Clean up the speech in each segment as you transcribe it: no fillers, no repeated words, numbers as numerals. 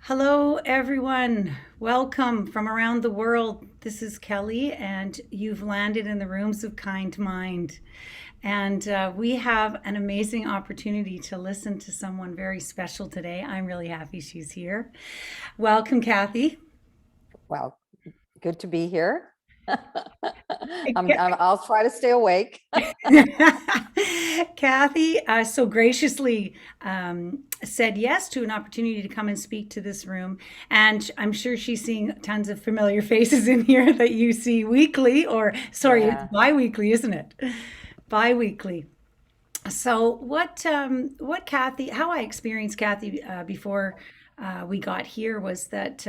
Hello, everyone. Welcome from around the world. This is Kelly, and you've landed in the rooms of Kind Mind. And we have an amazing opportunity to listen to someone very special today. I'm really happy she's here. Welcome, Cathy. Well, good to be here. I'll try to stay awake. Cathy so graciously said yes to an opportunity to come and speak to this room. And I'm sure she's seeing tons of familiar faces in here that you see weekly, or sorry, it's Yeah. bi-weekly, isn't it? Bi-weekly. So what Cathy, how I experienced Cathy before we got here was that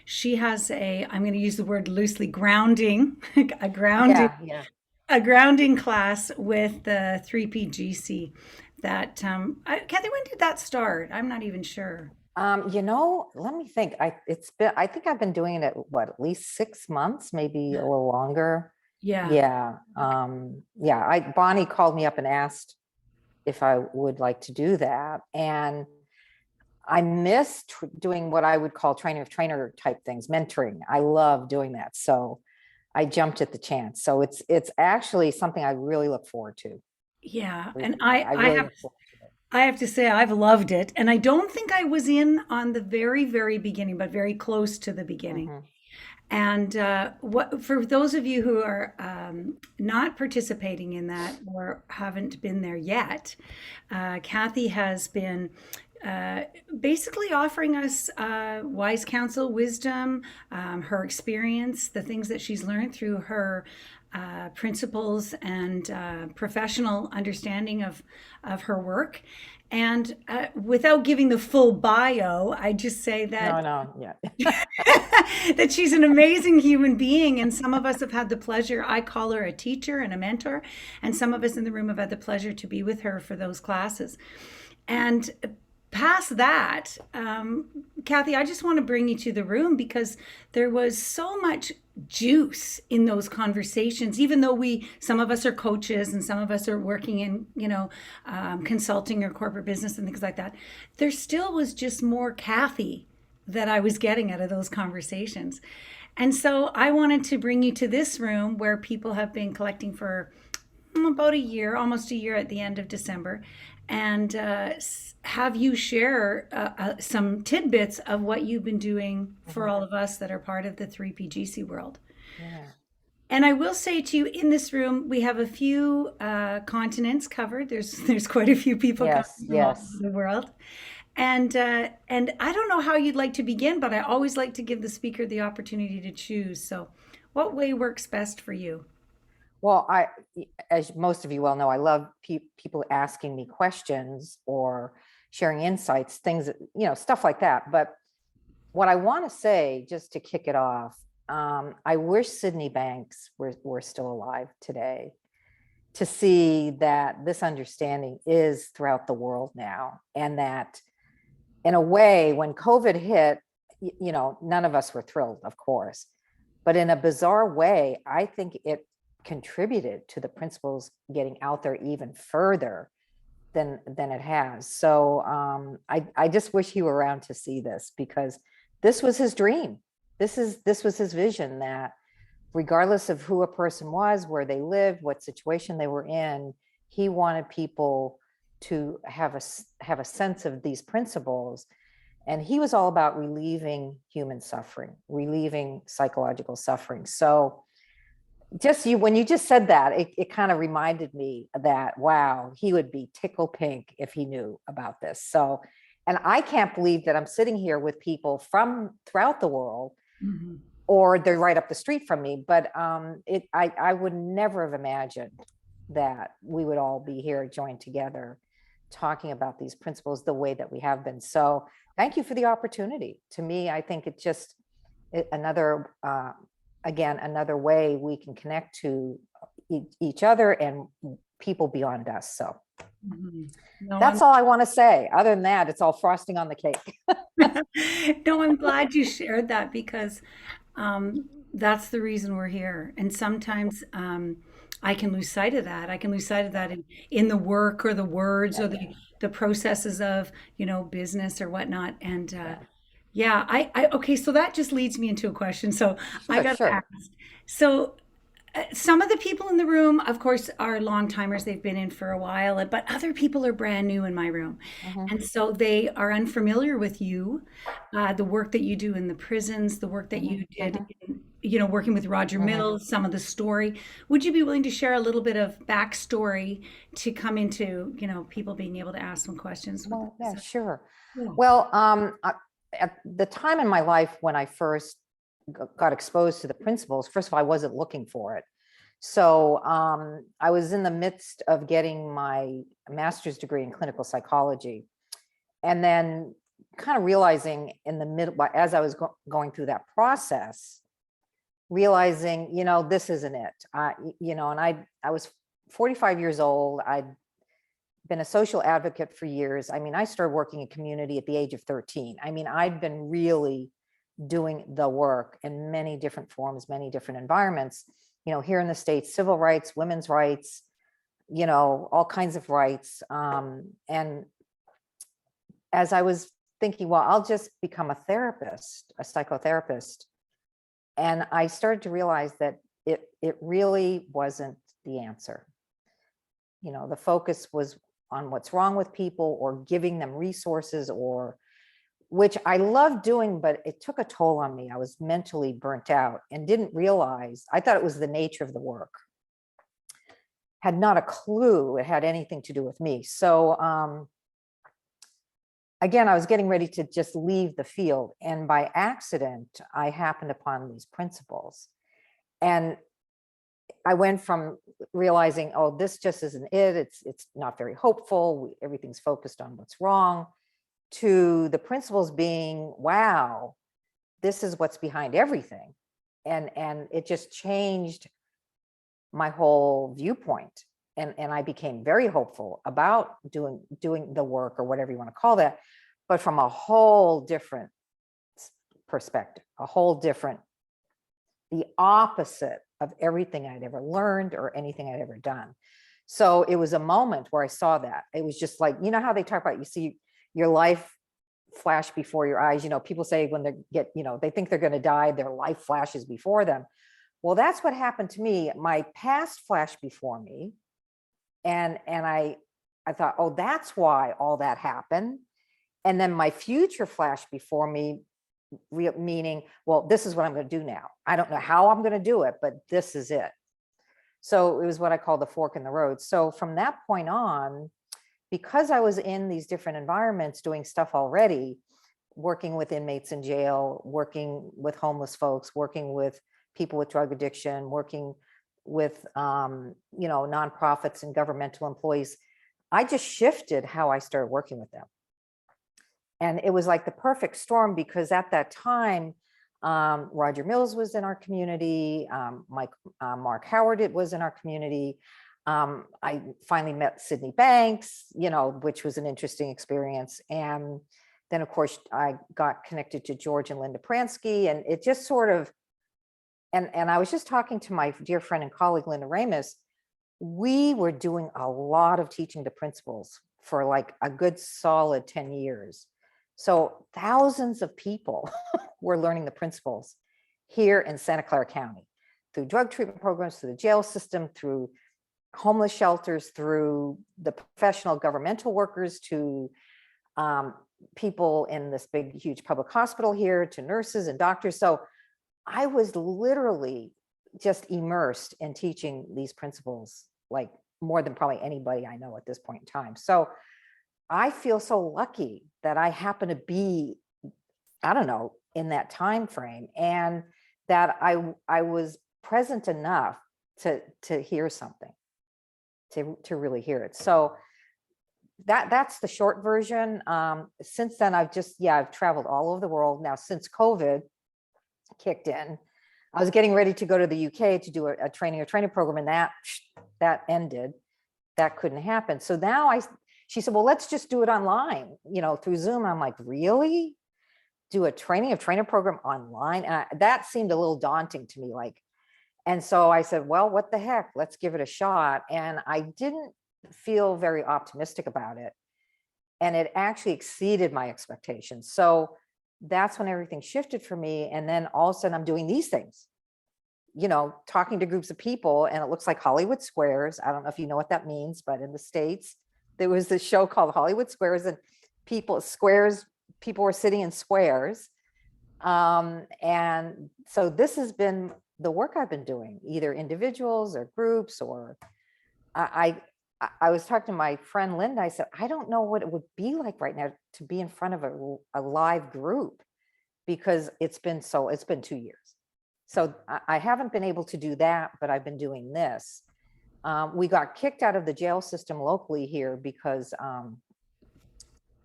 she has I'm going to use the word loosely, grounding, a grounding Yeah, yeah. a grounding class with the 3PGC that Kathy, when did that start? I'm not even sure. Let me think. I think I've been doing it at least 6 months, maybe a little longer. Yeah. Yeah. Yeah. Bonnie called me up and asked if I would like to do that. And I miss doing what I would call trainer of trainer type things, mentoring. I love doing that. So I jumped at the chance. So it's actually something I really look forward to. Yeah, and I really look forward to it. I have to say I've loved it, and I don't think I was in on the very beginning, but very close to the beginning. Mhm. And what for those of you who are not participating in that or haven't been there yet, Cathy has been uh, basically offering us wise counsel, wisdom, her experience, the things that she's learned through her principles and professional understanding of her work. And without giving the full bio, I just say that No, no, yeah. that she's an amazing human being. And some of us have had the pleasure, I call her a teacher and a mentor, and some of us in the room have had the pleasure to be with her for those classes. And past that, Cathy, I just want to bring you to the room because there was so much juice in those conversations, even though some of us are coaches and some of us are working in, consulting or corporate business and things like that. There still was just more Cathy that I was getting out of those conversations. And so I wanted to bring you to this room where people have been collecting for about a year, almost a year at the end of December, and have you share some tidbits of what you've been doing for Mhm. all of us that are part of the 3PGC world. Yeah. And I will say to you, in this room, we have a few continents covered. There's quite a few people Yes, coming from all over yes. the world. And I don't know how you'd like to begin, but I always like to give the speaker the opportunity to choose. So, what way works best for you? Well, as most of you well know, I love people asking me questions or sharing insights, things, stuff like that. But what I want to say, just to kick it off, I wish Sydney Banks were still alive today to see that this understanding is throughout the world now, and that in a way, when COVID hit, none of us were thrilled, of course, but in a bizarre way, I think it contributed to the principles getting out there even further than it has. So I just wish he were around to see this, because this was his dream. This was his vision, that regardless of who a person was, where they lived, what situation they were in, he wanted people to have a sense of these principles. And he was all about relieving human suffering, relieving psychological suffering. So just when you just said that, it kind of reminded me that, wow, he would be tickle pink if he knew about this. So, and I can't believe that I'm sitting here with people from throughout the world, Mhm. or they're right up the street from me. But I would never have imagined that we would all be here joined together talking about these principles the way that we have been. So thank you for the opportunity. To me, I think it's just another, again, another way we can connect to each other and people beyond us. So Mhm. No, that's all I want to say. Other than that, it's all frosting on the cake. no, I'm glad you shared that because that's the reason we're here. And sometimes I can lose sight of that. I can lose sight of Yeah, that in the work or the words yeah, or the processes of, business or whatnot. And yeah. Yeah, okay, so that just leads me into a question. So I Sure, got to sure. ask. So some of the people in the room, of course, are long timers. They've been in for a while, but other people are brand new in my room. Hmm. And so they are unfamiliar with you, the work that you do in the prisons, the work that Hmm. you did, Hmm. in, working with Roger Hmm. Mills, some of the story. Would you be willing to share a little bit of backstory to come into, people being able to ask some questions with Well, this? yeah, sure. Cool. Well, at the time in my life when I first got exposed to the principles, first of all, I wasn't looking for it. So I was in the midst of getting my master's degree in clinical psychology. And then kind of realizing in the middle, as I was going through that process, realizing, this isn't it. And I was 45 years old. I'd been a social advocate for years. I mean, I started working in community at the age of 13. I mean, I'd been really doing the work in many different forms, many different environments, here in the States, civil rights, women's rights, all kinds of rights. And as I was thinking, well, I'll just become a therapist, a psychotherapist. And I started to realize that it really wasn't the answer. The focus was on what's wrong with people or giving them resources, or which I loved doing, but it took a toll on me. I was mentally burnt out and didn't realize, I thought it was the nature of the work. Had not a clue it had anything to do with me. So again, I was getting ready to just leave the field. And by accident, I happened upon these principles. And I went from realizing, oh, this just isn't it. It's not very hopeful. Everything's focused on what's wrong, to the principles being, wow, this is what's behind everything. And it just changed my whole viewpoint. And I became very hopeful about doing the work, or whatever you want to call that, but from a whole different perspective, a whole different, the opposite of everything I'd ever learned or anything I'd ever done. So it was a moment where I saw that. It was just like, how they talk about, you see your life flash before your eyes. People say when they think they're going to die, their life flashes before them. Well, that's what happened to me. My past flashed before me. And I thought, oh, that's why all that happened. And then my future flashed before me, meaning, well, this is what I'm going to do now. I don't know how I'm going to do it, but this is it. So it was what I call the fork in the road. So from that point on, because I was in these different environments doing stuff already, working with inmates in jail, working with homeless folks, working with people with drug addiction, working with nonprofits and governmental employees, I just shifted how I started working with them. And it was like the perfect storm, because at that time, Roger Mills was in our community. Mark Howard was in our community. I finally met Sydney Banks, which was an interesting experience. And then, of course, I got connected to George and Linda Pransky, and it just sort of, and I was just talking to my dear friend and colleague, Linda Ramus. We were doing a lot of teaching the principles for like a good solid 10 years. So thousands of people were learning the principles here in Santa Clara County through drug treatment programs, through the jail system, through homeless shelters, through the professional governmental workers, to people in this big, huge public hospital here, to nurses and doctors. So I was literally just immersed in teaching these principles, like more than probably anybody I know at this point in time. So I feel so lucky that I happen to be, I don't know, in that time frame, and that I was present enough to hear something, to really hear it. So that's the short version. Since then, I've traveled all over the world. Now, since COVID kicked in, I was getting ready to go to the UK to do a training program, and that ended. That couldn't happen. So now she said, well, let's just do it online, through Zoom. I'm like, really? Do a trainer program online? And that seemed a little daunting to me. And so I said, well, what the heck? Let's give it a shot. And I didn't feel very optimistic about it. And it actually exceeded my expectations. So that's when everything shifted for me. And then all of a sudden I'm doing these things, talking to groups of people, and it looks like Hollywood Squares. I don't know if you know what that means, but in the States, there was this show called Hollywood Squares, and people were sitting in squares. And so this has been the work I've been doing, either individuals or groups, or I was talking to my friend Linda. I said, I don't know what it would be like right now to be in front of a live group, because it's been 2 years. So I haven't been able to do that, but I've been doing this. We got kicked out of the jail system locally here because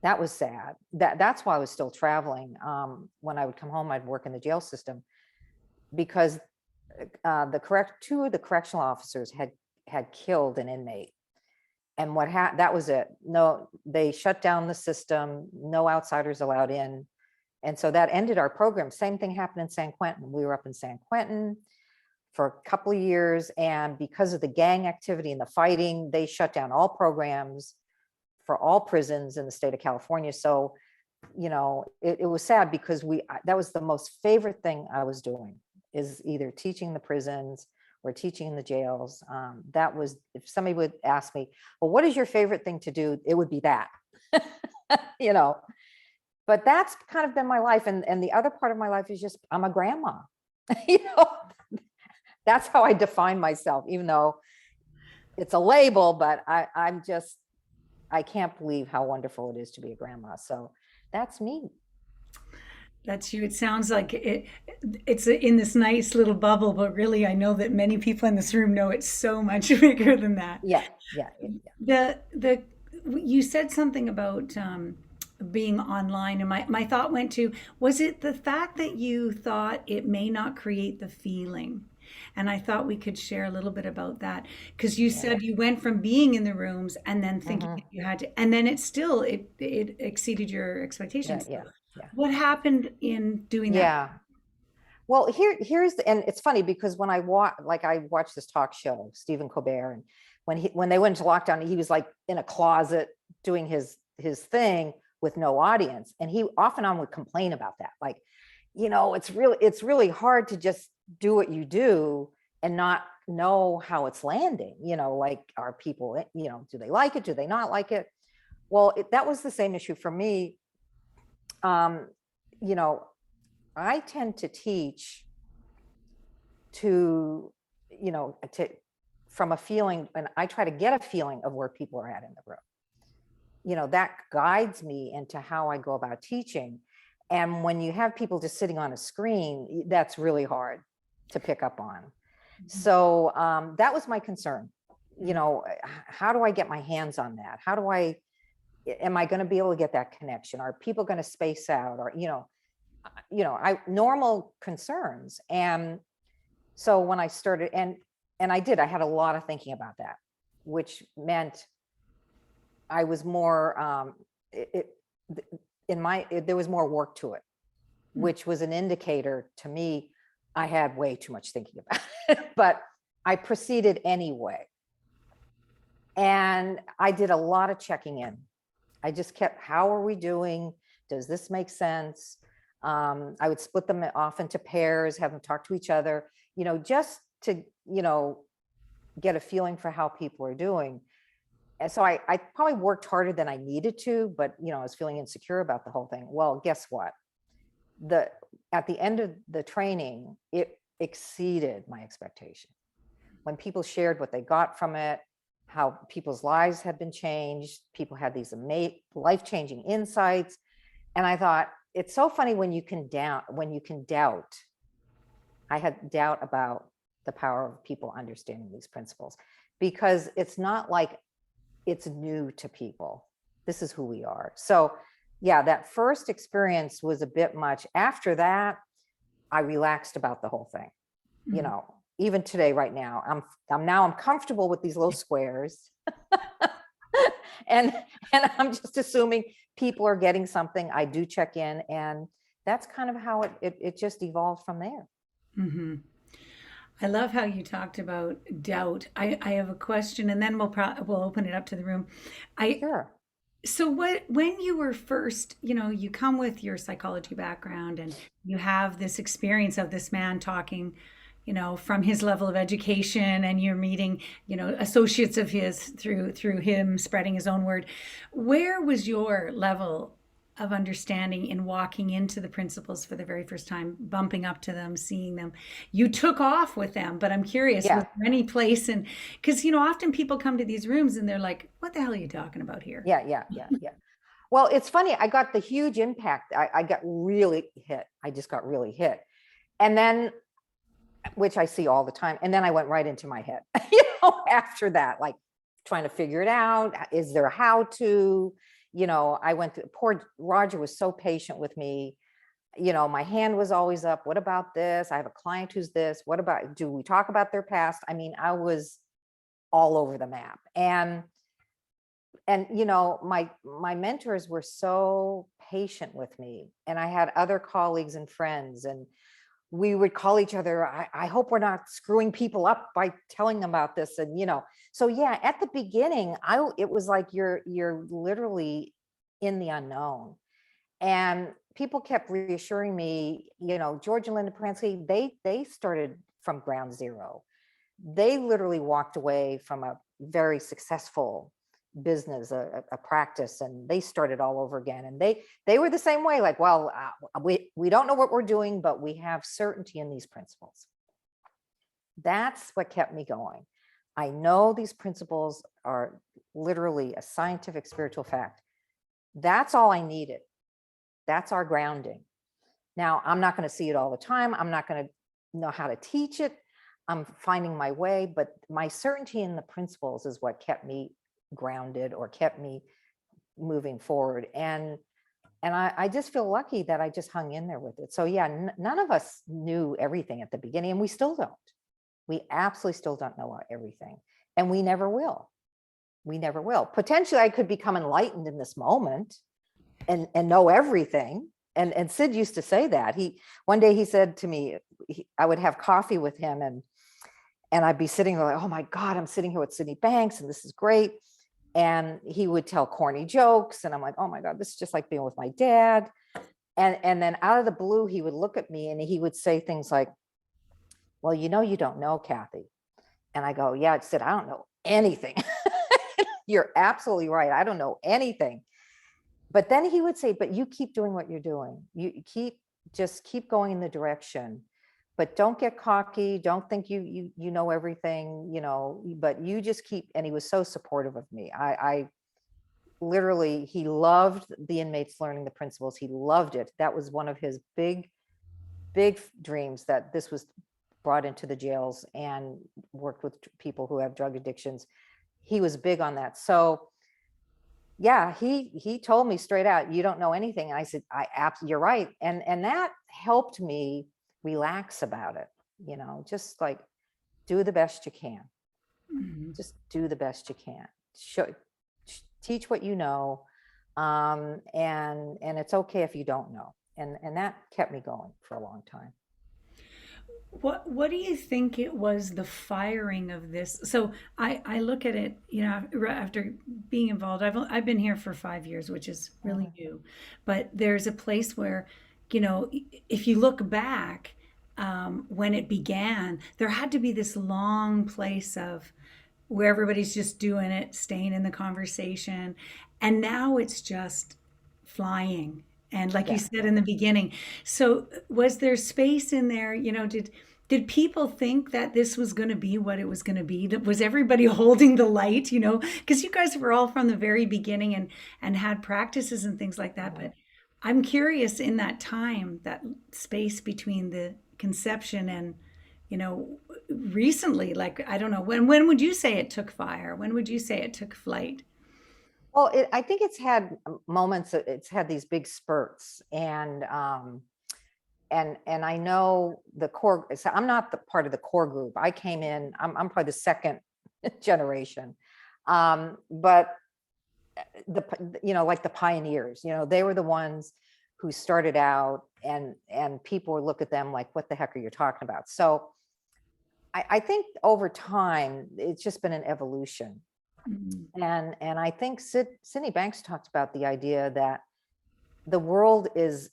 that was sad. That's why I was still traveling. When I would come home, I'd work in the jail system, because two of the correctional officers had killed an inmate. And that was it. No, they shut down the system, no outsiders allowed in. And so that ended our program. Same thing happened in San Quentin. We were up in San Quentin for a couple of years. And because of the gang activity and the fighting, they shut down all programs for all prisons in the state of California. So, it was sad, because that was the most favorite thing I was doing, is either teaching the prisons or teaching in the jails. That was, if somebody would ask me, well, what is your favorite thing to do? It would be that, but that's kind of been my life. And the other part of my life is just, I'm a grandma, that's how I define myself, even though it's a label, but I can't believe how wonderful it is to be a grandma. So that's me. That's you. It sounds like it's in this nice little bubble, but really, I know that many people in this room know it's so much bigger than that. Yeah, yeah, yeah. The you said something about being online, and my thought went to, was it the fact that you thought it may not create the feeling? And I thought we could share a little bit about that, because you Yeah. said you went from being in the rooms and then thinking that you had to, and then it exceeded your Yeah, expectations. yeah, yeah. What happened in doing that? Yeah. Well, and it's funny, because when I watched this talk show, Stephen Colbert, and when they went into lockdown, he was like in a closet doing his thing with no audience. And he off and on would complain about that. Like, it's really hard to just do what you do and not know how it's landing. Like, are people, do they like it? Do they not like it? Well, that was the same issue for me. You know, I tend to teach from a feeling, and I try to get a feeling of where people are at in the room. That guides me into how I go about teaching. And when you have people just sitting on a screen, that's really hard to pick up on. So that was my concern. How do I get my hands on that? Am I going to be able to get that connection? Are people going to space out? Or, normal concerns. And so when I started, and I had a lot of thinking about that, which meant I was more, there was more work to it, which was an indicator to me. I had way too much thinking about it, but I proceeded anyway. And I did a lot of checking in. I just kept, how are we doing? Does this make sense? I would split them off into pairs, have them talk to each other, just to, get a feeling for how people are doing. And so I probably worked harder than I needed to, but, I was feeling insecure about the whole thing. Well, guess what? At the end of the training, it exceeded my expectation. When people shared what they got from it, how people's lives had been changed, people had these life-changing insights. And I thought, it's so funny when you can doubt. I had doubt about the power of people understanding these principles, because it's not like it's new to people. This is who we are. So yeah, that first experience was a bit much. After that, I relaxed about the whole thing. Even today, right now, I'm comfortable with these little squares. and I'm just assuming people are getting something. I do check in, and that's kind of how it just evolved from there. Mm-hmm. I love how you talked about doubt. I have a question, and then we'll open it up to the room. Sure. So when you were first, you come with your psychology background and you have this experience of this man talking, from his level of education, and you're meeting, associates of his through him spreading his own word. Where was your level of understanding in walking into the principles for the very first time, bumping up to them, seeing them? You took off with them, but I'm curious, was Yeah, there any place? And because, often people come to these rooms and they're like, what the hell are you talking about here? yeah. Well, it's funny. I got the huge impact. I got really hit. I just got really hit. And then, which I see all the time. And then I went right into my head, after that, like trying to figure it out. Is there a how to, I went through, poor Roger was so patient with me. My hand was always up. What about this? I have a client who's this. What about, do we talk about their past? I mean, I was all over the map. And my mentors were so patient with me, and I had other colleagues and friends, and we would call each other, I hope we're not screwing people up by telling them about this. And so yeah, at the beginning, it was like you're literally in the unknown. And people kept reassuring me, George and Linda Pransky, they started from ground zero. They literally walked away from a very successful business, a practice, and they started all over again. And they were the same way, like, well, we don't know what we're doing, but we have certainty in these principles. That's what kept me going. I know these principles are literally a scientific spiritual fact. That's all I needed. That's our grounding. Now, I'm not going to see it all the time. I'm not going to know how to teach it. I'm finding my way, but my certainty in the principles is what kept me grounded or kept me moving forward. And I just feel lucky that I just hung in there with it. So yeah, none of us knew everything at the beginning, and we still don't. We absolutely still don't know everything, and we never will. We never will. Potentially, I could become enlightened in this moment and know everything. And Sid used to say that. One day he said to me, I would have coffee with him, and I'd be sitting there like, oh my God, I'm sitting here with Sydney Banks, and this is great. And he would tell corny jokes, and I'm like, oh my God, this is just like being with my dad. And then out of the blue, he would look at me and he would say things like, well, you don't know, Cathy. And I go, yeah. I said, I don't know anything. You're absolutely right. I don't know anything. But then he would say, but you keep doing what you're doing. You just keep going in the direction, but don't get cocky. Don't think you know everything, but you just keep. And he was so supportive of me. I literally, he loved the inmates learning the principles. He loved it. That was one of his big dreams, that this was brought into the jails and worked with people who have drug addictions. He was big on that. So yeah, he told me straight out, you don't know anything. And I said, you're right. And that helped me relax about it. Just like, do the best you can. Mhm. Just do the best you can. Teach what you know. And it's okay if you don't know. And that kept me going for a long time. What do you think it was, the firing of this? So I look at it, after being involved, I've been here for 5 years, which is really Mhm. new, but there's a place where, if you look back, when it began, there had to be this long place of where everybody's just doing it, staying in the conversation, and now it's just flying. And like you Yeah, said yeah. in the beginning, so was there space in there? Did people think that this was going to be what it was going to be? That was everybody holding the light? Because you guys were all from the very beginning and had practices and things like that. Mhm. But I'm curious, in that time, that space between the conception and recently, like, I don't know, when would you say it took fire? When would you say it took flight? Well, I think it's had moments. It's had these big spurts, and I know the core. So I'm not the part of the core group. I came in. I'm probably the second generation, but like the pioneers. They were the ones who started out, and people would look at them like, "What the heck are you talking about?" So I think over time, it's just been an evolution. And I think Sydney Banks talked about the idea that the world is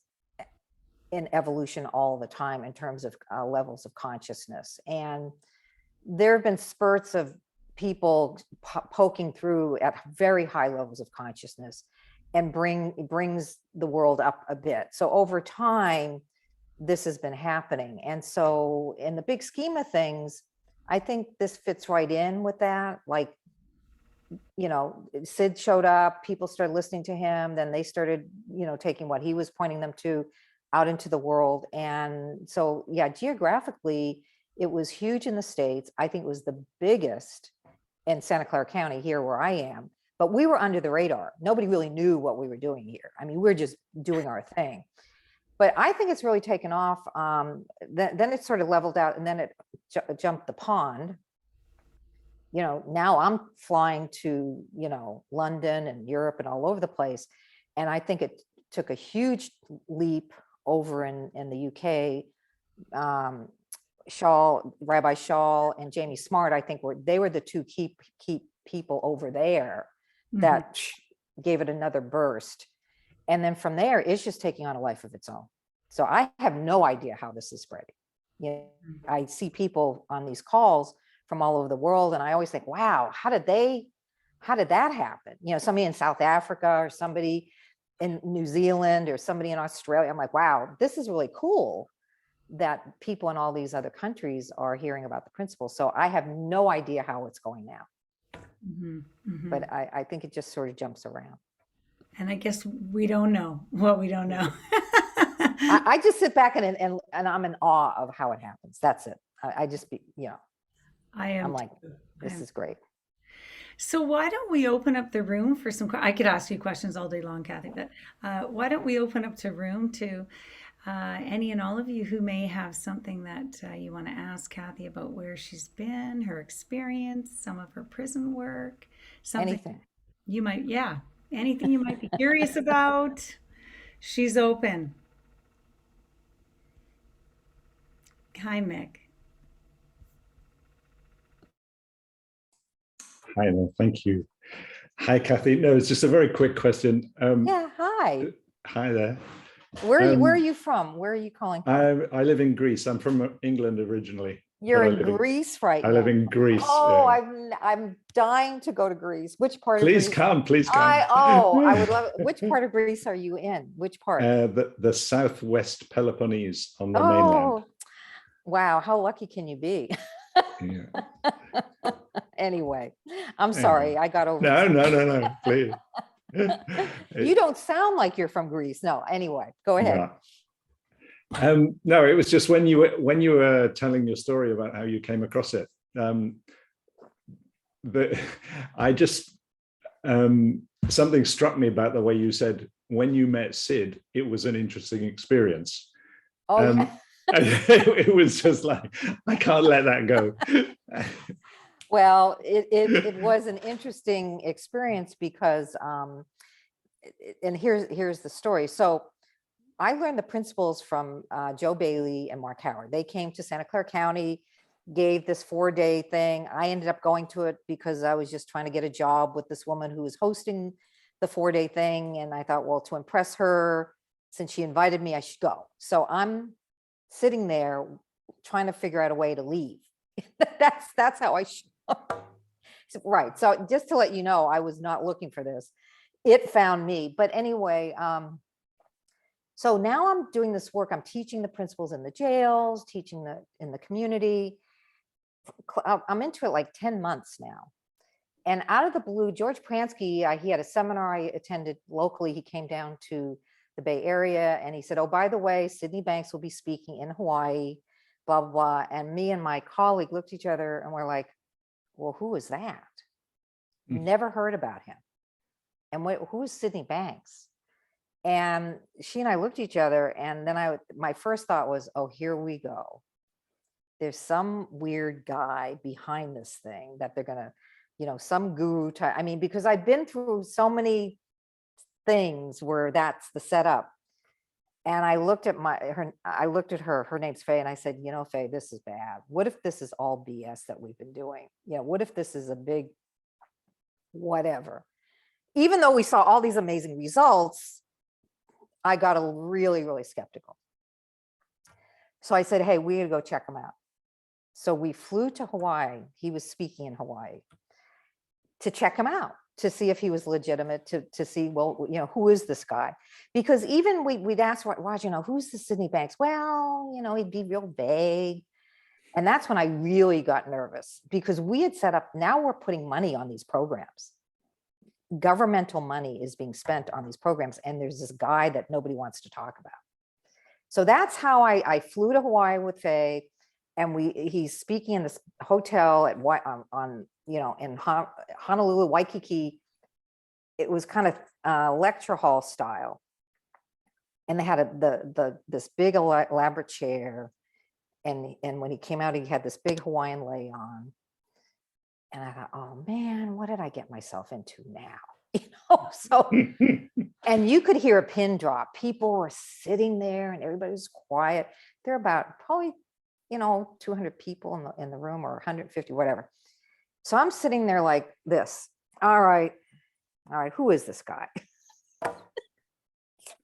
in evolution all the time in terms of levels of consciousness. And there have been spurts of people poking through at very high levels of consciousness and brings the world up a bit. So over time, this has been happening. And so in the big scheme of things, I think this fits right in with that. Like, you know, Sid showed up, people started listening to him, then they started, you know, taking what he was pointing them to out into the world. And so, yeah, geographically, it was huge in the States. I think it was the biggest in Santa Clara County here where I am, but we were under the radar. Nobody really knew what we were doing here. I mean, we're just doing our thing. But I think it's really taken off. Then it sort of leveled out, and then it jumped the pond. You know, now I'm flying to, you know, London and Europe and all over the place. And I think it took a huge leap over in the UK. Rabbi Shaw and Jamie Smart, I think they were the two key people over there that gave it another burst. And then from there, it's just taking on a life of its own. So I have no idea how this is spreading. You know, I see people on these calls from all over the world, and I always think, wow, how did that happen? You know, somebody in South Africa or somebody in New Zealand or somebody in Australia. I'm like, wow, this is really cool that people in all these other countries are hearing about the principles. So I have no idea how it's going now. But I think it just sort of jumps around. And I guess we don't know what we don't know. I just sit back and I'm in awe of how it happens. That's it. I just be, you know, I'm like, this is great. So why don't we open up the room for some, I could ask you questions all day long, Cathy, but why don't we open up the room to any and all of you who may have something that you want to ask Cathy about where she's been, her experience, some of her prison work, something Anything. you might, anything you might be curious about. She's open. Hi, Mick. Hi there, thank you. Hi, Cathy. No, it's just a very quick question. Yeah, hi. Hi there. Where are you from? Where are you calling from? I live in Greece. I'm from England originally. You're in Greece right now. I live in Greece. Oh, yeah. I'm dying to go to Greece. Which part of Greece? Please come. I would love it. Which part of Greece are you in? Which part? The southwest Peloponnese on the mainland. Wow, how lucky can you be? Yeah. Anyway, I'm sorry, I got over. No, please. You don't sound like you're from Greece. No, anyway, go ahead. No. No, it was just when you were telling your story about how you came across it. I just something struck me about the way you said when you met Sid, it was an interesting experience. Oh, yeah. It was just like, I can't let that go. Well, it was an interesting experience because, and here's the story. So I learned the principles from Joe Bailey and Mark Howard. They came to Santa Clara County, gave this 4-day thing. I ended up going to it because I was just trying to get a job with this woman who was hosting the 4-day thing. And I thought, well, to impress her, since she invited me, I should go. So I'm sitting there trying to figure out a way to leave. That's how I right. So just to let you know, I was not looking for this. It found me. But anyway, so now I'm doing this work. I'm teaching the principles in the jails, teaching in the community. I'm into it like 10 months now. And out of the blue, George Pransky, he had a seminar I attended locally. He came down to the Bay Area and he said, oh, by the way, Sydney Banks will be speaking in Hawaii, blah, blah, blah. And me and my colleague looked at each other and we're like, well, who is that? Never heard about him. And who is Sydney Banks? And she and I looked at each other and then my first thought was, oh, here we go. There's some weird guy behind this thing that they're gonna, some guru type. I mean, because I've been through so many things where that's the setup. And I looked at her name's Faye, and I said, Faye, this is bad. What if this is all BS that we've been doing? What if this is a big whatever. Even though we saw all these amazing results, I got really, really skeptical. So I said, hey, we gotta go check him out. So we flew to Hawaii. He was speaking in Hawaii to check him out, to see if he was legitimate, to see, well, you know, who is this guy? Because even we'd ask Roger, you know, who's the Sydney Banks? Well, you know, he'd be real vague. And that's when I really got nervous, because we had set up, now we're putting money on these programs. Governmental money is being spent on these programs. And there's this guy that nobody wants to talk about. So that's how I flew to Hawaii with Faye, and he's speaking in this hotel at you know, in Honolulu, Waikiki. It was kind of lecture hall style, and they had this big elaborate chair, and when he came out, he had this big Hawaiian lei on, and I thought, oh man, what did I get myself into now? You know, so, and you could hear a pin drop. People were sitting there and everybody was quiet. There are about probably, you know, 200 people in the room, or 150, whatever. So I'm sitting there like this. All right, who is this guy?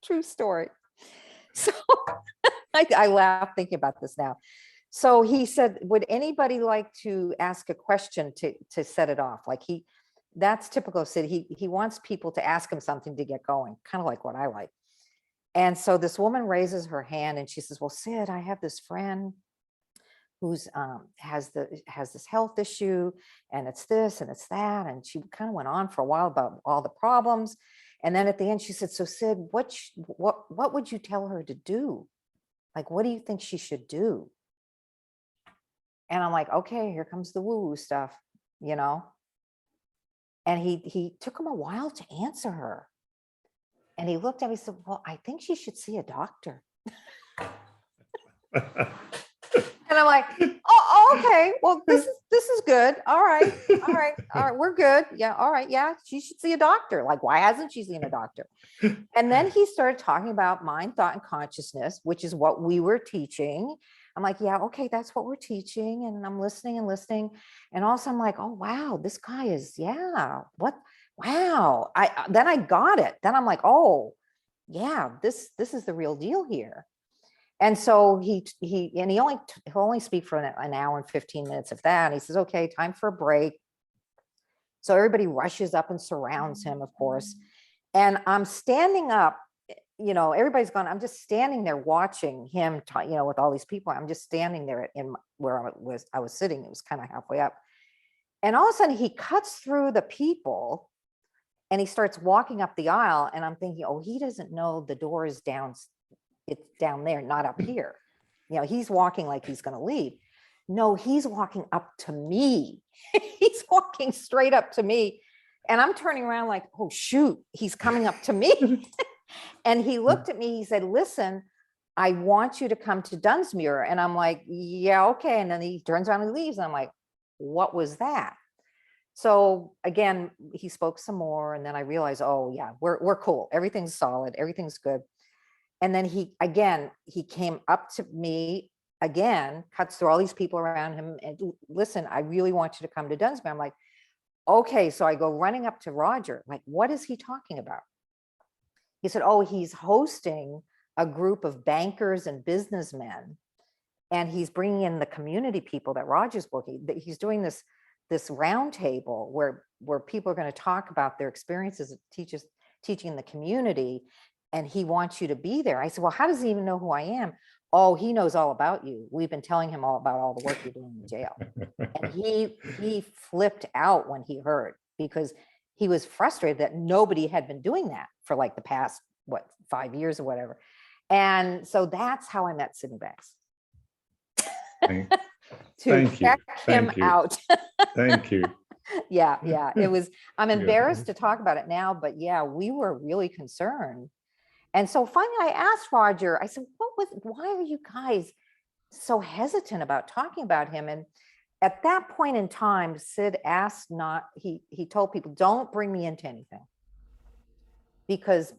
True story. So I laugh thinking about this now. So he said, would anybody like to ask a question to set it off? Like that's typical of Sid. He wants people to ask him something to get going, kind of like what I like. And so this woman raises her hand and she says, well, Sid, I have this friend who's has this health issue, and it's this and it's that. And she kind of went on for a while about all the problems. And then at the end she said, so Sid, what would you tell her to do? Like, what do you think she should do? And I'm like, okay, here comes the woo-woo stuff, you know? And he took him a while to answer her. And he looked at me and said, well, I think she should see a doctor. And I'm like, oh, okay, well, this is good. All right, we're good. Yeah, all right, yeah, she should see a doctor. Like, why hasn't she seen a doctor? And then he started talking about mind, thought, and consciousness, which is what we were teaching. I'm like, yeah, okay, that's what we're teaching. And I'm listening and listening. And also I'm like, oh, wow, this guy is, yeah, what? Wow. Then I got it. Then I'm like, oh, yeah, this is the real deal here. And so he'll only speak for an hour and 15 minutes of that. And he says, okay, time for a break. So everybody rushes up and surrounds him, of course. And I'm standing up, you know, everybody's gone. I'm just standing there watching him, you know, with all these people. I'm just standing there where I was sitting. It was kind of halfway up. And all of a sudden he cuts through the people and he starts walking up the aisle. And I'm thinking, oh, he doesn't know the door is down. It's down there, not up here. You know, he's walking like he's going to leave. No, he's walking up to me. He's walking straight up to me. And I'm turning around like, oh, shoot, he's coming up to me. And he looked at me, he said, listen, I want you to come to Dunsmuir. And I'm like, yeah, okay. And then he turns around and leaves. And I'm like, what was that? So again, he spoke some more. And then I realized, oh yeah, we're cool. Everything's solid. Everything's good. And then he came up to me again, cuts through all these people around him. And listen, I really want you to come to Dunsmuir. I'm like, okay. So I go running up to Roger, like, what is he talking about? He said, oh, he's hosting a group of bankers and businessmen, and he's bringing in the community people that Roger's working. He's doing this round table where people are going to talk about their experiences teaching in the community, and he wants you to be there. I said, well, how does he even know who I am? Oh, he knows all about you. We've been telling him all about all the work you're doing in jail. And he flipped out when he heard, because he was frustrated that nobody had been doing that for like the past, 5 years or whatever. And so that's how I met Sydney Banks. To check him out. Thank you. Yeah. It was, I'm embarrassed to talk about it now, but yeah, we were really concerned. And so finally I asked Roger, I said, why are you guys so hesitant about talking about him? And at that point in time, Sid asked he told people, don't bring me into anything. Because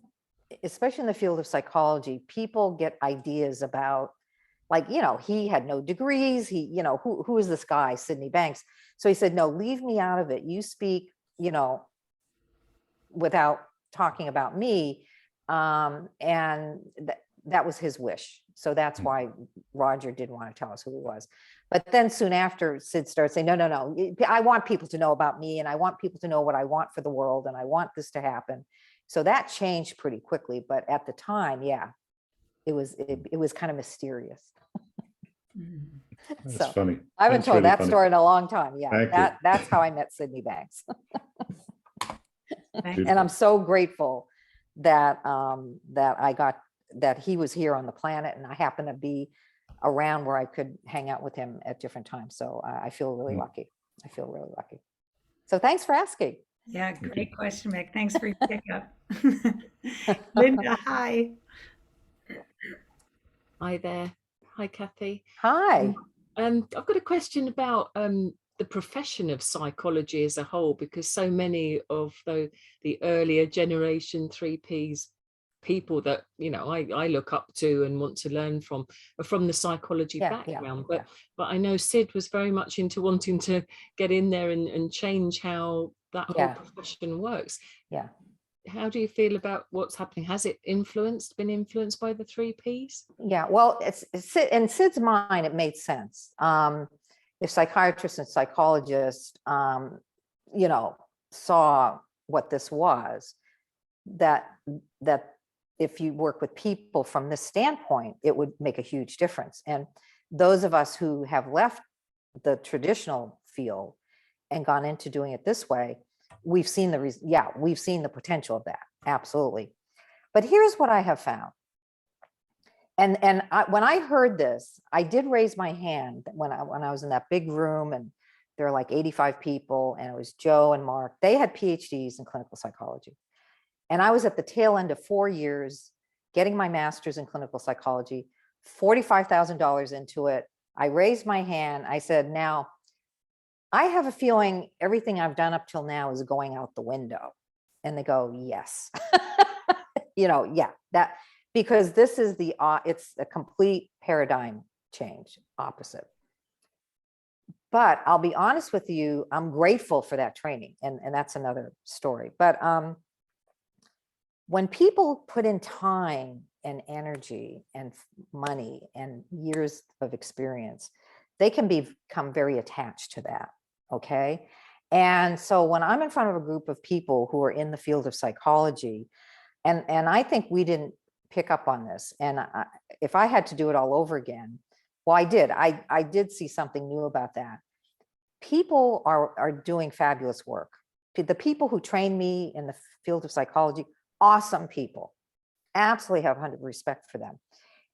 especially in the field of psychology, people get ideas about, like, you know, he had no degrees. You know, who is this guy, Sydney Banks? So he said, no, leave me out of it. You speak, you know, without talking about me. And that was his wish. So that's why Roger didn't want to tell us who he was. But then soon after, Sid started saying, no, I want people to know about me, and I want people to know what I want for the world, and I want this to happen. So that changed pretty quickly. But at the time, yeah, it was kind of mysterious. That's So funny. I haven't That's told really that funny. story in a long time. Yeah, Thank you. that's how I met Sydney Banks. Thank And I'm so grateful that that he was here on the planet, and I happen to be around where I could hang out with him at different times. So I feel really lucky. I feel really lucky. So thanks for asking. Yeah, great question, Meg. Thanks for your pickup. Linda, hi. Hi there. Hi, Cathy. Hi. I've got a question about the profession of psychology as a whole, because so many of the earlier generation 3Ps people that, you know, I look up to and want to learn from are from the psychology background. But I know Sid was very much into wanting to get in there and change how that whole profession works. Yeah. How do you feel about what's happening? Has it been influenced by the 3Ps? Yeah, well, it's in Sid's mind, it made sense. If psychiatrists and psychologists, you know, saw what this was, that if you work with people from this standpoint, it would make a huge difference. And those of us who have left the traditional field and gone into doing it this way, we've seen we've seen the potential of that. Absolutely. But here's what I have found. And when I heard this, I did raise my hand when I was in that big room, and there were like 85 people, and it was Joe and Mark. They had PhDs in clinical psychology. And I was at the tail end of 4 years getting my master's in clinical psychology, $45,000 into it. I raised my hand. I said, now, I have a feeling everything I've done up till now is going out the window. And they go, yes. You know, yeah, that, because this is it's a complete paradigm change, opposite. But I'll be honest with you, I'm grateful for that training. And that's another story. But when people put in time and energy and money and years of experience, they can become very attached to that. Okay. And so when I'm in front of a group of people who are in the field of psychology, and I think we didn't pick up on this, and if I had to do it all over again, well, I did. I did see something new about that. People are doing fabulous work. The people who trained me in the field of psychology, awesome people. Absolutely have 100% respect for them.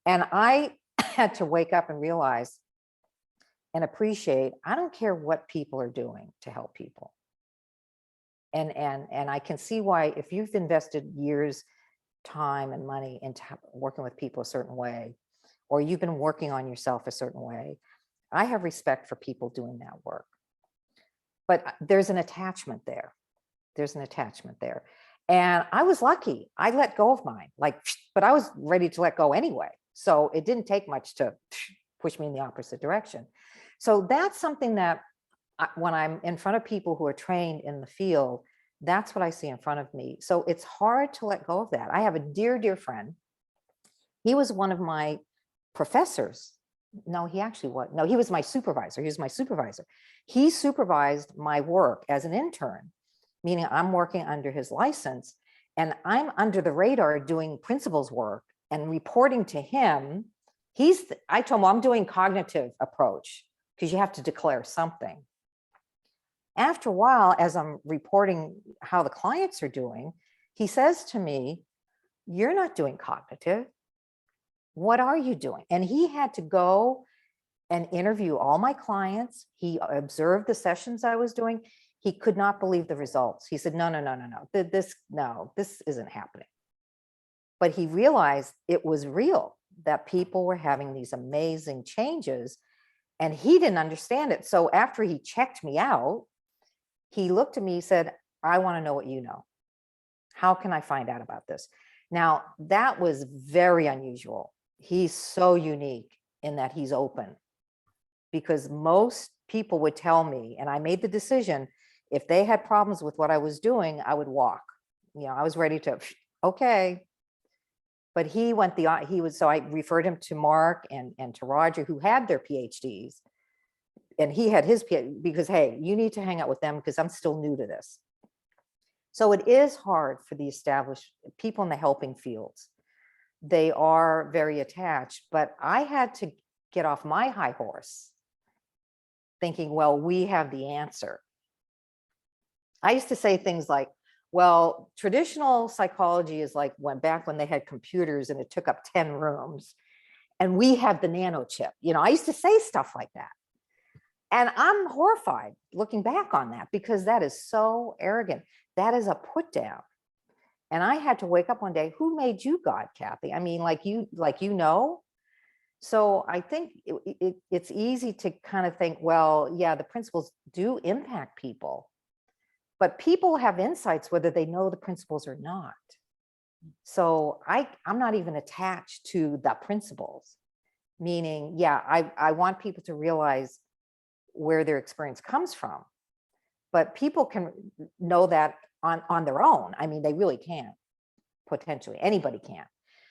And I had to wake up and realize and appreciate, I don't care what people are doing to help people. And I can see why, if you've invested years, time and money into working with people a certain way, or you've been working on yourself a certain way, I have respect for people doing that work. But there's an attachment there. There's an attachment there. And I was lucky. I let go of mine, but I was ready to let go anyway. So it didn't take much to push me in the opposite direction. So that's something that when I'm in front of people who are trained in the field, that's what I see in front of me. So it's hard to let go of that. I have a dear, dear friend. He was one of my professors. No, he actually was. No, he was my supervisor. He was my supervisor. He supervised my work as an intern, meaning I'm working under his license, and I'm under the radar doing principals work and reporting to him. I told him, well, I'm doing cognitive approach, because you have to declare something. After a while, as I'm reporting how the clients are doing, he says to me, you're not doing cognitive. What are you doing? And he had to go and interview all my clients. He observed the sessions I was doing. He could not believe the results. He said, no, this isn't happening. But he realized it was real, that people were having these amazing changes, and he didn't understand it. So after he checked me out, he looked at me, he said, I want to know what you know. How can I find out about this? Now, that was very unusual. He's so unique in that he's open, because most people would tell me, and I made the decision, if they had problems with what I was doing, I would walk. I was ready to, okay. But he was, so I referred him to Mark and to Roger, who had their PhDs. And he had his PhD, because, hey, you need to hang out with them because I'm still new to this. So it is hard for the established people in the helping fields. They are very attached, but I had to get off my high horse thinking, well, we have the answer. I used to say things like, well, traditional psychology is like back when they had computers and it took up 10 rooms, and we have the nano chip. I used to say stuff like that. And I'm horrified looking back on that, because that is so arrogant. That is a put down. And I had to wake up one day, who made you God, Cathy? I mean, So I think it's easy to kind of think, well, yeah, the principles do impact people, but people have insights whether they know the principles or not. So I'm not even attached to the principles, meaning, yeah, I want people to realize where their experience comes from, but people can know that on their own. I mean, they really can, potentially, anybody can.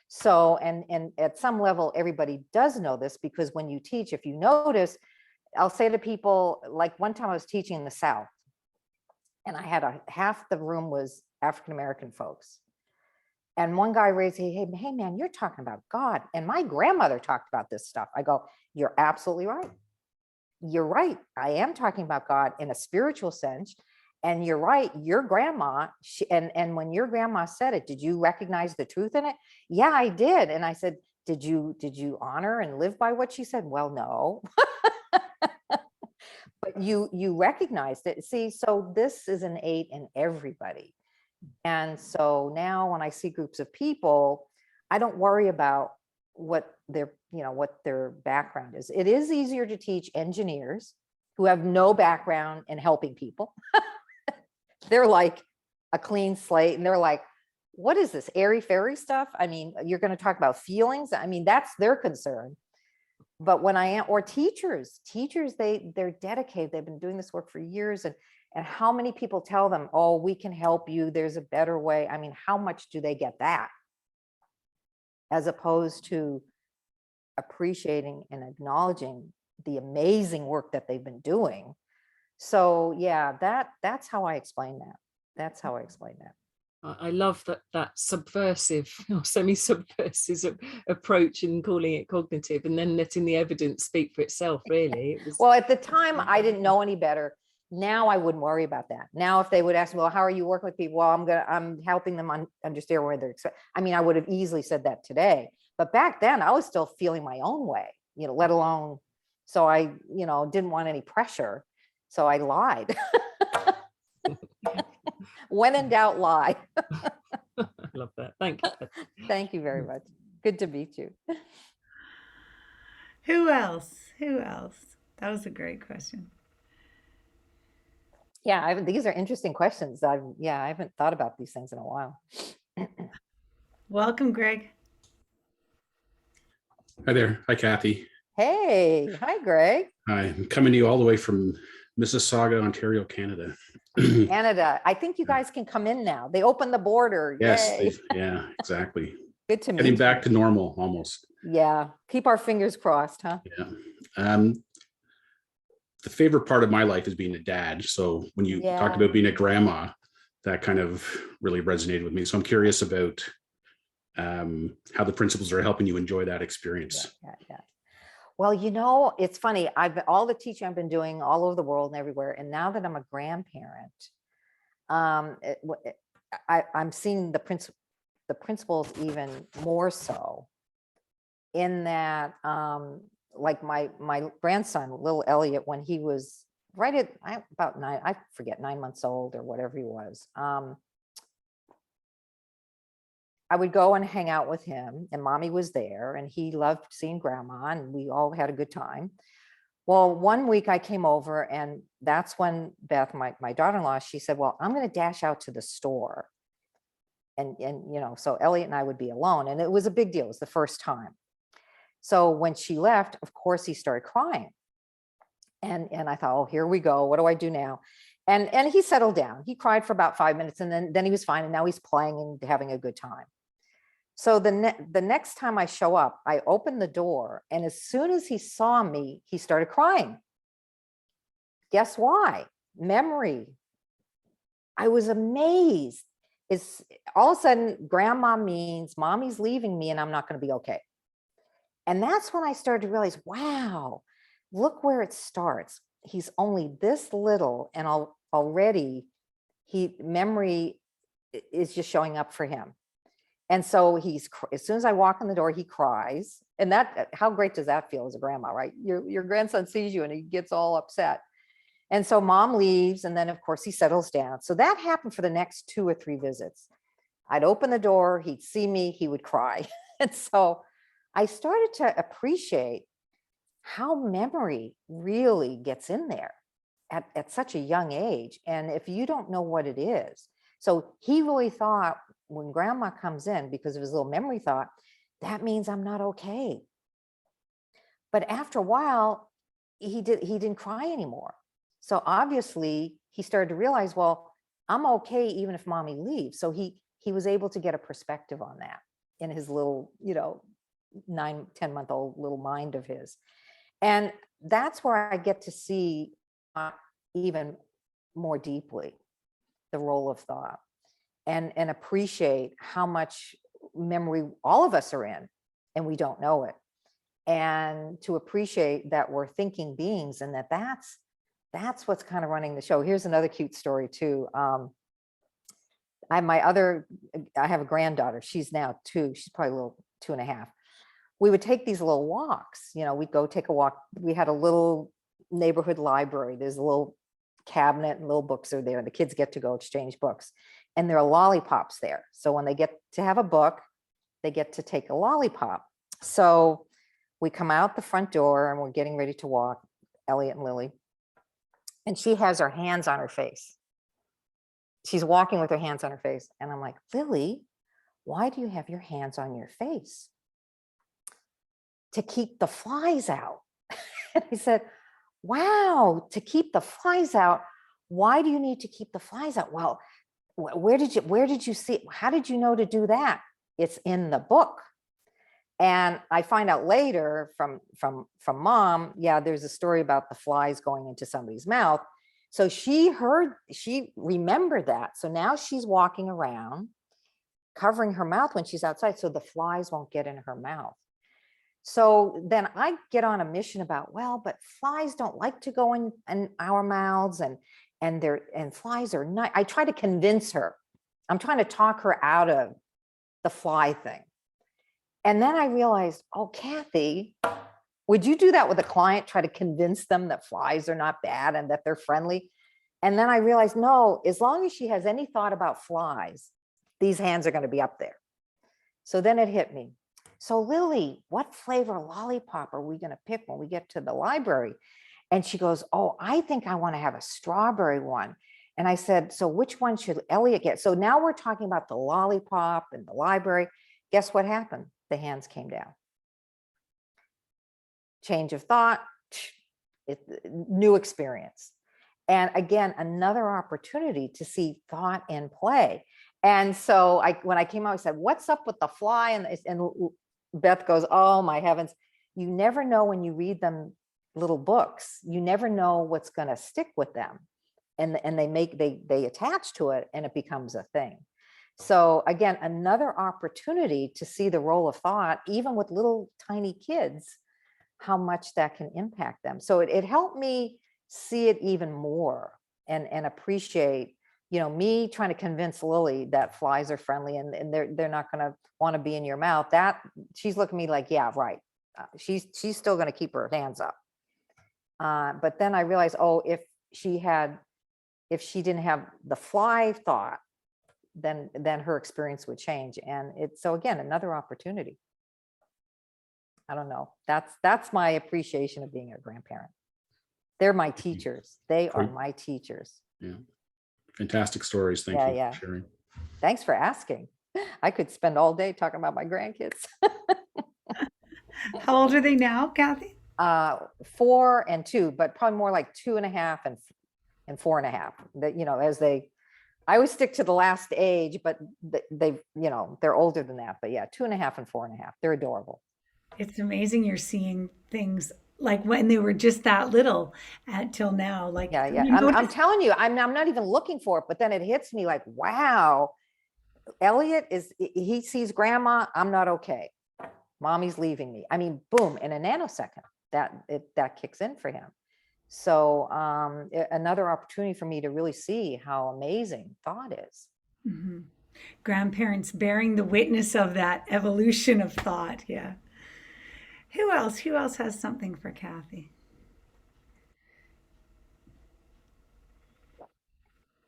So, and at some level, everybody does know this, because when you teach, if you notice, I'll say to people, like one time I was teaching in the South, and I had half the room was African-American folks. And one guy raised, hey man, you're talking about God. And my grandmother talked about this stuff. I go, you're absolutely right. You're right. I am talking about God in a spiritual sense. And you're right, your grandma, and when your grandma said it, did you recognize the truth in it? Yeah, I did. And I said, did you honor and live by what she said? Well, no. But you recognized it. See, so this is innate in everybody. And so now when I see groups of people, I don't worry about what their background is. It is easier to teach engineers who have no background in helping people. They're like a clean slate, and they're like, what is this airy fairy stuff? I mean, you're going to talk about feelings. I mean, that's their concern. But when or teachers, they're dedicated. They've been doing this work for years. And how many people tell them, oh, we can help you, there's a better way. I mean, how much do they get that? As opposed to appreciating and acknowledging the amazing work that they've been doing. So yeah, that's how I explain that. That's how I explain that. I love that subversive or semi-subversive approach in calling it cognitive, and then letting the evidence speak for itself, really. Well, at the time, I didn't know any better. Now I wouldn't worry about that. Now, if they would ask me, well, how are you working with people? Well, I'm helping them understand where they're, I mean, I would have easily said that today, but back then I was still feeling my own way, let alone, so I, didn't want any pressure. So I lied. When in doubt, lie. I love that. Thank you. Thank you very much. Good to meet you. Who else? That was a great question. Yeah, these are interesting questions. I haven't thought about these things in a while. Welcome, Greg. Hi there. Hi, Cathy. Hey, hi, Greg. Hi, I'm coming to you all the way from Mississauga, Ontario, Canada. Canada. I think you guys can come in now. They opened the border. Yes. Yeah, exactly. Good to meet Getting you. back to normal almost. Yeah. Keep our fingers crossed, huh? Yeah. The favorite part of my life is being a dad. So when you talked about being a grandma, that kind of really resonated with me. So I'm curious about how the principles are helping you enjoy that experience. Yeah. Well, it's funny. All the teaching I've been doing all over the world and everywhere. And now that I'm a grandparent, I'm seeing the principles even more so, in that, like my grandson, little Elliot, when he was right at about 9 months old or whatever he was, I would go and hang out with him, and mommy was there, and he loved seeing grandma, and we all had a good time. Well, one week I came over, and that's when Beth, my daughter-in-law, she said, well, I'm going to dash out to the store. And so Elliot and I would be alone, and it was a big deal. It was the first time. So when she left, of course, he started crying. And I thought, oh, here we go. What do I do now? And he settled down. He cried for about 5 minutes, and then he was fine. And now he's playing and having a good time. So the next time I show up, I open the door, and as soon as he saw me, he started crying. Guess why? Memory. I was amazed. It's all of a sudden, grandma means mommy's leaving me and I'm not going to be okay. And that's when I started to realize, wow, look where it starts. He's only this little, and already memory is just showing up for him. And so as soon as I walk in the door, he cries. And that, how great does that feel as a grandma, right? Your grandson sees you and he gets all upset. And so mom leaves, and then of course he settles down. So that happened for the next 2 or 3 visits. I'd open the door, he'd see me, he would cry. And so I started to appreciate how memory really gets in there at such a young age. And if you don't know what it is, so he really thought when grandma comes in, because of his little memory thought, that means I'm not okay. But after a while, he didn't cry anymore. So obviously he started to realize, well, I'm okay even if mommy leaves. So he was able to get a perspective on that in his little, 9-10-month-old little mind of his. And that's where I get to see even more deeply the role of thought, and appreciate how much memory all of us are in, and we don't know it. And to appreciate that we're thinking beings, and that's what's kind of running the show. Here's another cute story too. I have a granddaughter. She's now 2. She's probably a little 2.5. We would take these little walks. We'd go take a walk. We had a little neighborhood library. There's a little cabinet and little books are there. The kids get to go exchange books, and there are lollipops there. So when they get to have a book, they get to take a lollipop. So we come out the front door and we're getting ready to walk, Elliot and Lily. And she has her hands on her face. She's walking with her hands on her face. And I'm like, Lily, why do you have your hands on your face? To keep the flies out. And I said, wow, to keep the flies out. Why do you need to keep the flies out? Well, where did you see it? How did you know to do that? It's in the book. And I find out later from mom, yeah, there's a story about the flies going into somebody's mouth. So she remembered that. So now she's walking around covering her mouth when she's outside, so the flies won't get in her mouth. So then I get on a mission about, well, but flies don't like to go in our mouths, and flies are not. I try to convince her. I'm trying to talk her out of the fly thing. And then I realized, oh, Cathy, would you do that with a client? Try to convince them that flies are not bad and that they're friendly? And then I realized, no, as long as she has any thought about flies, these hands are going to be up there. So then it hit me. So Lily, what flavor lollipop are we going to pick when we get to the library? And she goes, oh, I think I want to have a strawberry one. And I said, so which one should Elliot get? So now we're talking about the lollipop and the library. Guess what happened? The hands came down. Change of thought, new experience. And again, another opportunity to see thought in play. And so when I came out, I said, what's up with the fly? And Beth goes, oh my heavens. You never know when you read them little books, you never know what's going to stick with them. And they attach to it and it becomes a thing. So again, another opportunity to see the role of thought, even with little tiny kids, how much that can impact them. So it helped me see it even more and appreciate, me trying to convince Lily that flies are friendly and they're not going to want to be in your mouth. That she's looking at me like, yeah, right. She's still going to keep her hands up. But then I realized, oh, if she didn't have the fly thought, then her experience would change. And so again, another opportunity. I don't know. That's my appreciation of being a grandparent. They're my teachers. They are my teachers. Yeah. Fantastic stories. Thank you for sharing. Thanks for asking. I could spend all day talking about my grandkids. How old are they now, Cathy? 4 and 2, but probably more like 2.5 and 4.5. That, you know, as they, I always stick to the last age, but they, you know, they're older than that. But yeah, 2.5 and 4.5. They're adorable. It's amazing you're seeing things like when they were just that little till now. Like, Yeah, yeah. you I'm notice- telling you, I'm not even looking for it, but then it hits me like, wow, Elliot he sees grandma. I'm not okay. Mommy's leaving me. I mean, boom, in a nanosecond, that kicks in for him. So another opportunity for me to really see how amazing thought is. Mhm. Grandparents bearing the witness of that evolution of thought. Yeah. Who else? Who else has something for Cathy?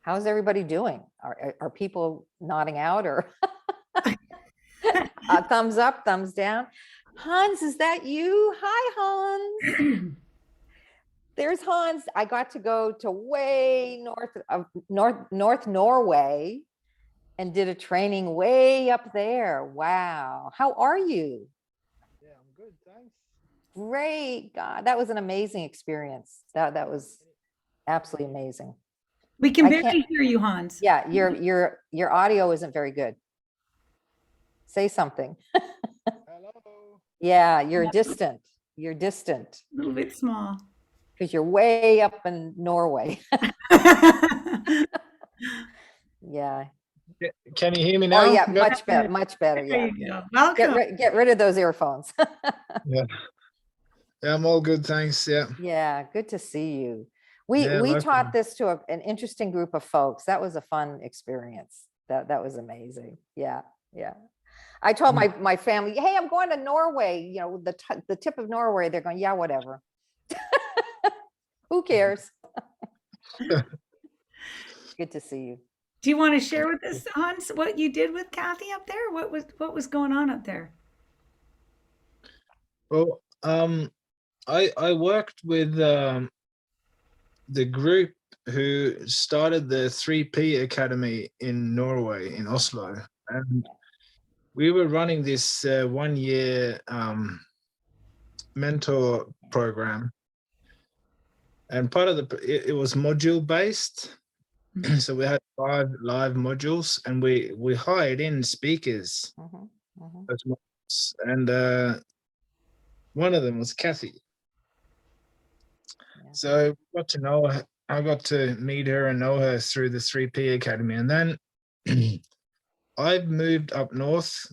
How's everybody doing? Are people nodding out or thumbs up, thumbs down? Hans, is that you? Hi, Hans. There's Hans. I got to go to way north of North Norway and did a training way up there. Wow. How are you? Yeah, I'm good, thanks. Great. God, that was an amazing experience. That was absolutely amazing. We can I barely can't- hear you, Hans. Yeah, your audio isn't very good. Say something. Hello. Yeah, you're distant. You're distant A little bit small. because you're way up in Norway. Yeah. Can you hear me now? Oh yeah, Good? much better, much better. There Yeah. you go. Welcome. Get rid of those earphones. Yeah. Yeah, I'm all good, thanks. Yeah. Yeah, good to see you. Yeah, We likewise. taught this to an interesting group of folks. That was a fun experience. That was amazing. Yeah, yeah. I told my family, hey, I'm going to Norway. You know, the tip of Norway. They're going, yeah, whatever. Who cares? Good to see you. Do you want to share with us, Hans, what you did with Cathy up there? What was going on up there? Well, I worked with the group who started the 3P Academy in Norway, in Oslo, and we were running this 1 year mentor program, and part of it was module based. So we had 5 live modules, and we hired in speakers Mhm, mhm. as modules, and one of them was Cathy. Yeah. So I got to meet her and know her through the 3P Academy, and then I've moved up north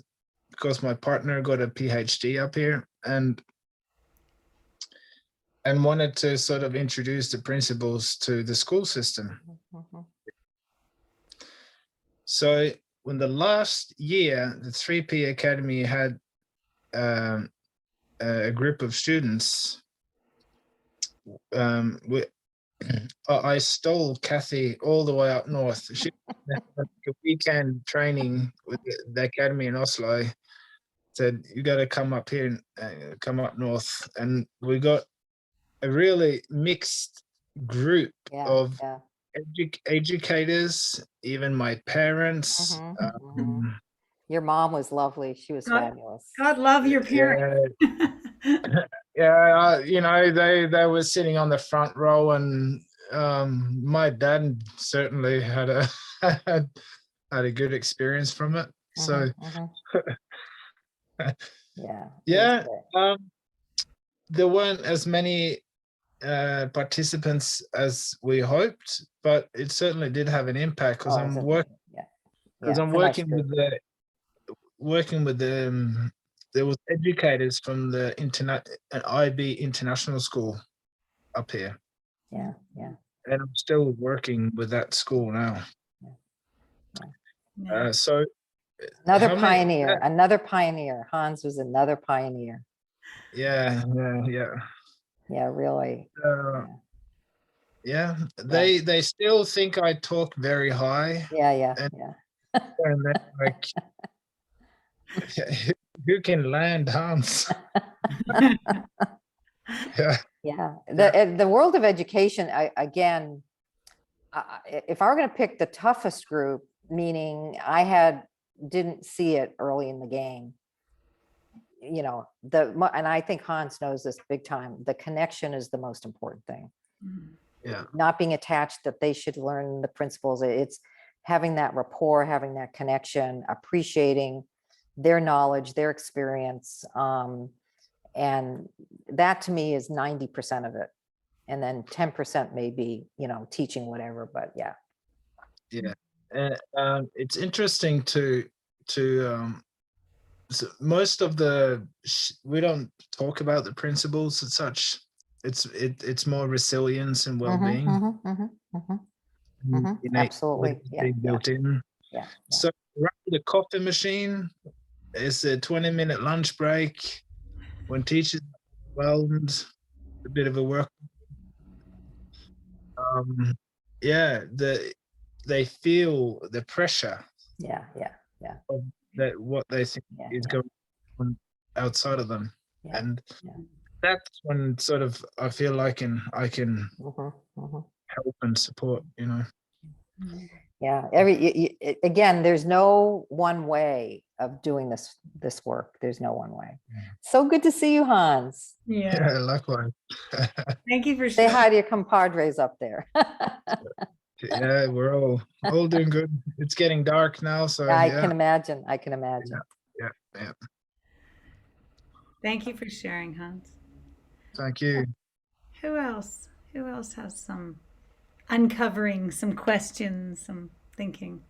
because my partner got a PhD up here and wanted to sort of introduce the principles to the school system. Mhm. So when the last year, the 3P Academy had a group of students, I stole Cathy all the way up north. She had a weekend training with the academy in Oslo. Said, you got to come up here and come up north. And we got a really mixed group Yeah, of yeah. educators, even my parents. Mhm, mhm. Your mom was lovely. She was God- fabulous. God love your parents. Yeah, you know, they were sitting on the front row, and my dad certainly had a had a good experience from it. So Mhm, mhm. Yeah. it was yeah, great. there weren't as many participants as we hoped, but it certainly did have an impact because Oh, I'm it's a- working yeah. because Yeah, I'm it's a nice working group. with the there was educators from the IB International School up here, Yeah, yeah. and I'm still working with that school now. Yeah. So Another how many- pioneer, another pioneer. Hans was another pioneer. yeah, Yeah, really. uh, yeah. They still think I talk very high, Yeah, yeah, and yeah. and they're like, who can land Hans? Yeah. Yeah. The world of education, again, if I were going to pick the toughest group, meaning didn't see it early in the game, you know, and I think Hans knows this big time, the connection is the most important thing. Mhm. Yeah. not being attached that they should learn the principles. It's having that rapport, having that connection, appreciating their knowledge, their experience. And that to me is 90% of it. And then 10% may be, teaching whatever, but yeah. Yeah. It's interesting to so most of we don't talk about the principles as such. It's more resilience and well-being. Innate Absolutely. Yeah. being built in. Yeah. So around the coffee machine, it's a 20-minute lunch break when teachers are overwhelmed, a bit of a work. They feel the pressure Yeah. of that what they think Yeah. is going on outside of them, Yeah. and Yeah. that's when sort of I feel like I can Mhm. help and support. Yeah. Again, there's no one way of doing this work. There's no one way. So good to see you, Hans. Yeah. Yeah, likewise. Thank you for Say sharing. hi to your compadres up there. Yeah, we're all doing good. It's getting dark now, so I yeah. can imagine. I can imagine. Yeah. Thank you for sharing, Hans. Thank you. Who else? Who else has some uncovering, some questions, some thinking?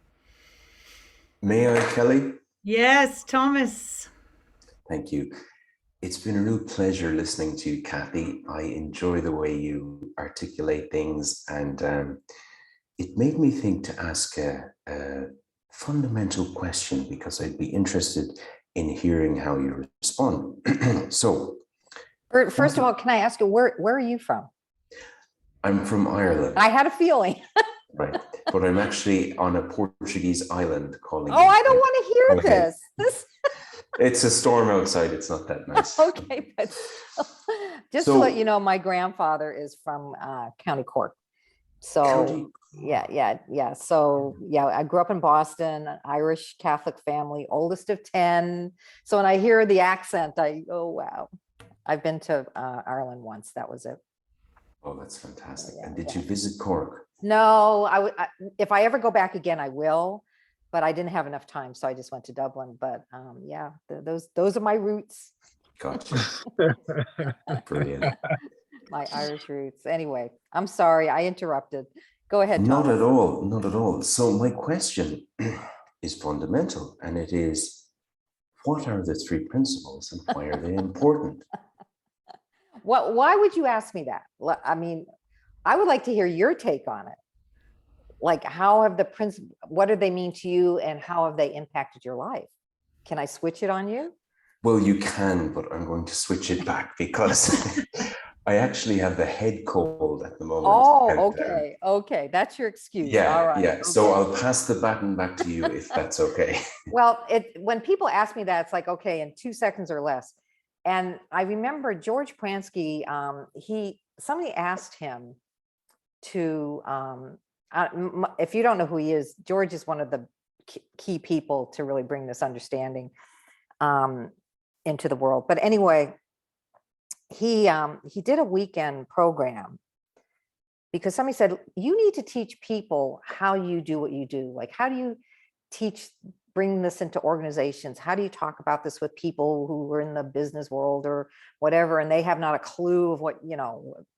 May I, Kelly? Yes, Thomas. Thank you. It's been a real pleasure listening to you, Cathy. I enjoy the way you articulate things, and it made me think to ask a fundamental question, because I'd be interested in hearing how you respond. So, First of all, can I ask you, where are you from? I'm from Ireland. I had a feeling. Right, but I'm actually on a Portuguese island calling. Oh, I don't want to hear Okay. this. It's a storm outside. It's not that nice. Okay, but just to let you know, my grandfather is from County Cork. So County. yeah. So yeah, I grew up in Boston, Irish Catholic family, oldest of 10. So when I hear the accent, oh wow. I've been to Ireland once. That was it. Oh, that's fantastic. Yeah, And did you visit Cork? No, if I ever go back again, I will, but I didn't have enough time, so I just went to Dublin. But yeah, those are my roots. Gotcha. Brilliant. My Irish roots. Anyway, I'm sorry I interrupted. Go ahead, Not Thomas. at all. Not at all. So my question is fundamental, and it is, what are the three principles and why are they important? Why would you ask me that? I mean, I would like to hear your take on it. Like, how have the principles, what do they mean to you, and how have they impacted your life? Can I switch it on you? Well, you can, but I'm going to switch it back because I actually have the head cold at the moment. Oh, okay. That's your excuse. Yeah, all right. yeah. Okay. So I'll pass the baton back to you if that's okay. Well, when people ask me that, it's like, okay, in 2 seconds or less. And I remember George Pransky, somebody asked him to, if you don't know who he is, George is one of the key people to really bring this understanding into the world. But anyway, he did a weekend program because somebody said, you need to teach people how you do what you do. Like, how do you bring this into organizations? How do you talk about this with people who are in the business world or whatever, and they have not a clue of what,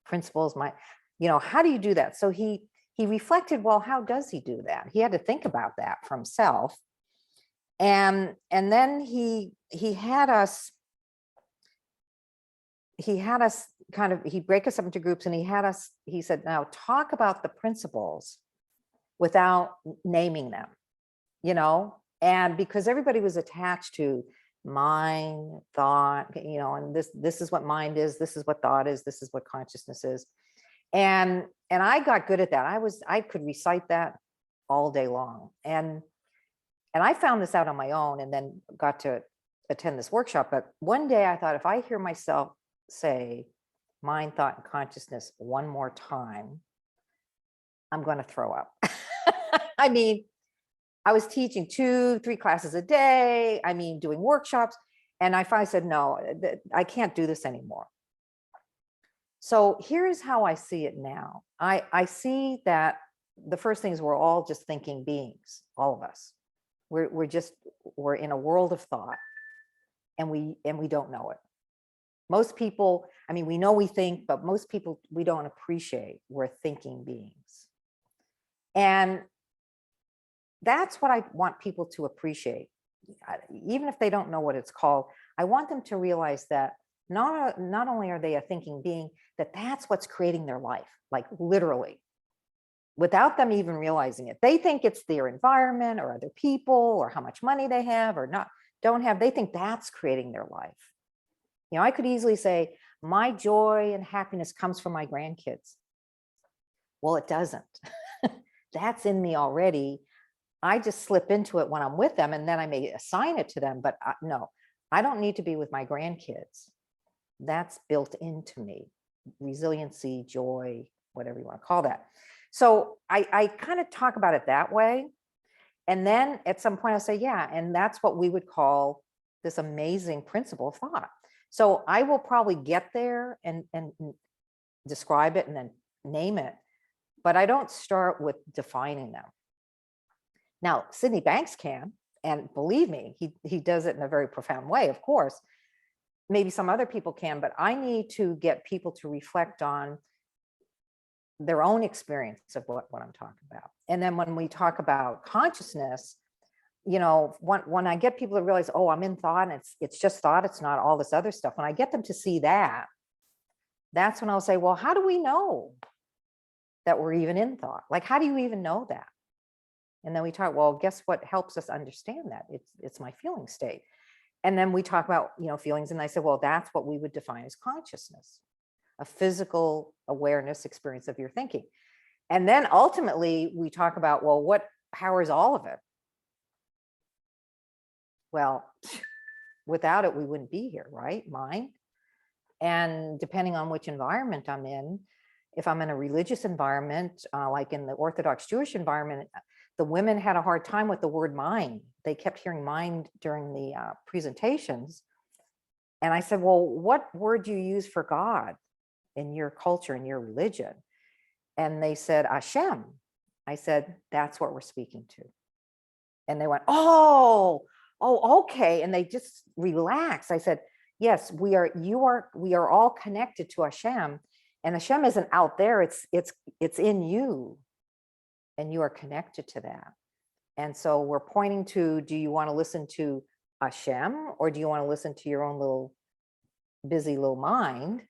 principles might, how do you do that? So he reflected, well, how does he do that? He had to think about that for himself. And then he had us he'd break us up into groups, and he said, now talk about the principles without naming them, and because everybody was attached to mind, thought, and this is what mind is, this is what thought is, this is what consciousness is. And I got good at that. I could recite that all day long. And I found this out on my own, and then got to attend this workshop. But one day I thought, if I hear myself say mind, thought, and consciousness one more time, I'm going to throw up. I mean, I was teaching 2-3 classes a day. I mean, doing workshops. And I finally said, no, I can't do this anymore. So here's how I see it now. I see that the first thing is we're all just thinking beings, all of us. We're in a world of thought, and we don't know it. Most people, I mean, we know we think, but most people, we don't appreciate we're thinking beings. And that's what I want people to appreciate. Even if they don't know what it's called, I want them to realize that not only are they a thinking being, that's what's creating their life, like literally, without them even realizing it. They think it's their environment or other people or how much money they have or not don't have. They think that's creating their life. You know, I could easily say, my joy and happiness comes from my grandkids. Well, it doesn't. That's in me already. I just slip into it when I'm with them, and then I may assign it to them, but no, I don't need to be with my grandkids. That's built into me. Resiliency, joy, whatever you want to call that. So I kind of talk about it that way. And then at some point I'll say, yeah, and that's what we would call this amazing principle of thought. So I will probably get there and describe it and then name it, but I don't start with defining them. Now, Sydney Banks can, and believe me, he does it in a very profound way, of course. Maybe some other people can, but I need to get people to reflect on their own experience of what I'm talking about. And then when we talk about consciousness, you know, when I get people to realize, oh, I'm in thought, and it's just thought, it's not all this other stuff. When I get them to see that, that's when I'll say, well, how do we know that we're even in thought? Like, how do you even know that? And then we talk, well, guess what helps us understand that? It's my feeling state. And then we talk about, you know, feelings. And I said, well, that's what we would define as consciousness, a physical awareness experience of your thinking. And then ultimately we talk about, well, what powers all of it? Well, without it, we wouldn't be here, right? Mind. And depending on which environment I'm in, if I'm in a religious environment, like in the Orthodox Jewish environment, the women had a hard time with the word mind. They kept hearing mind during the presentations. And I said, well, what word do you use for God in your culture, in your religion? And they said, Hashem. I said, that's what we're speaking to. And they went, oh, okay. And they just relaxed. I said, yes, we are all connected to Hashem. And Hashem isn't out there, it's in you. And you are connected to that. And so we're pointing to, do you want to listen to Hashem, or do you want to listen to your own little busy little mind?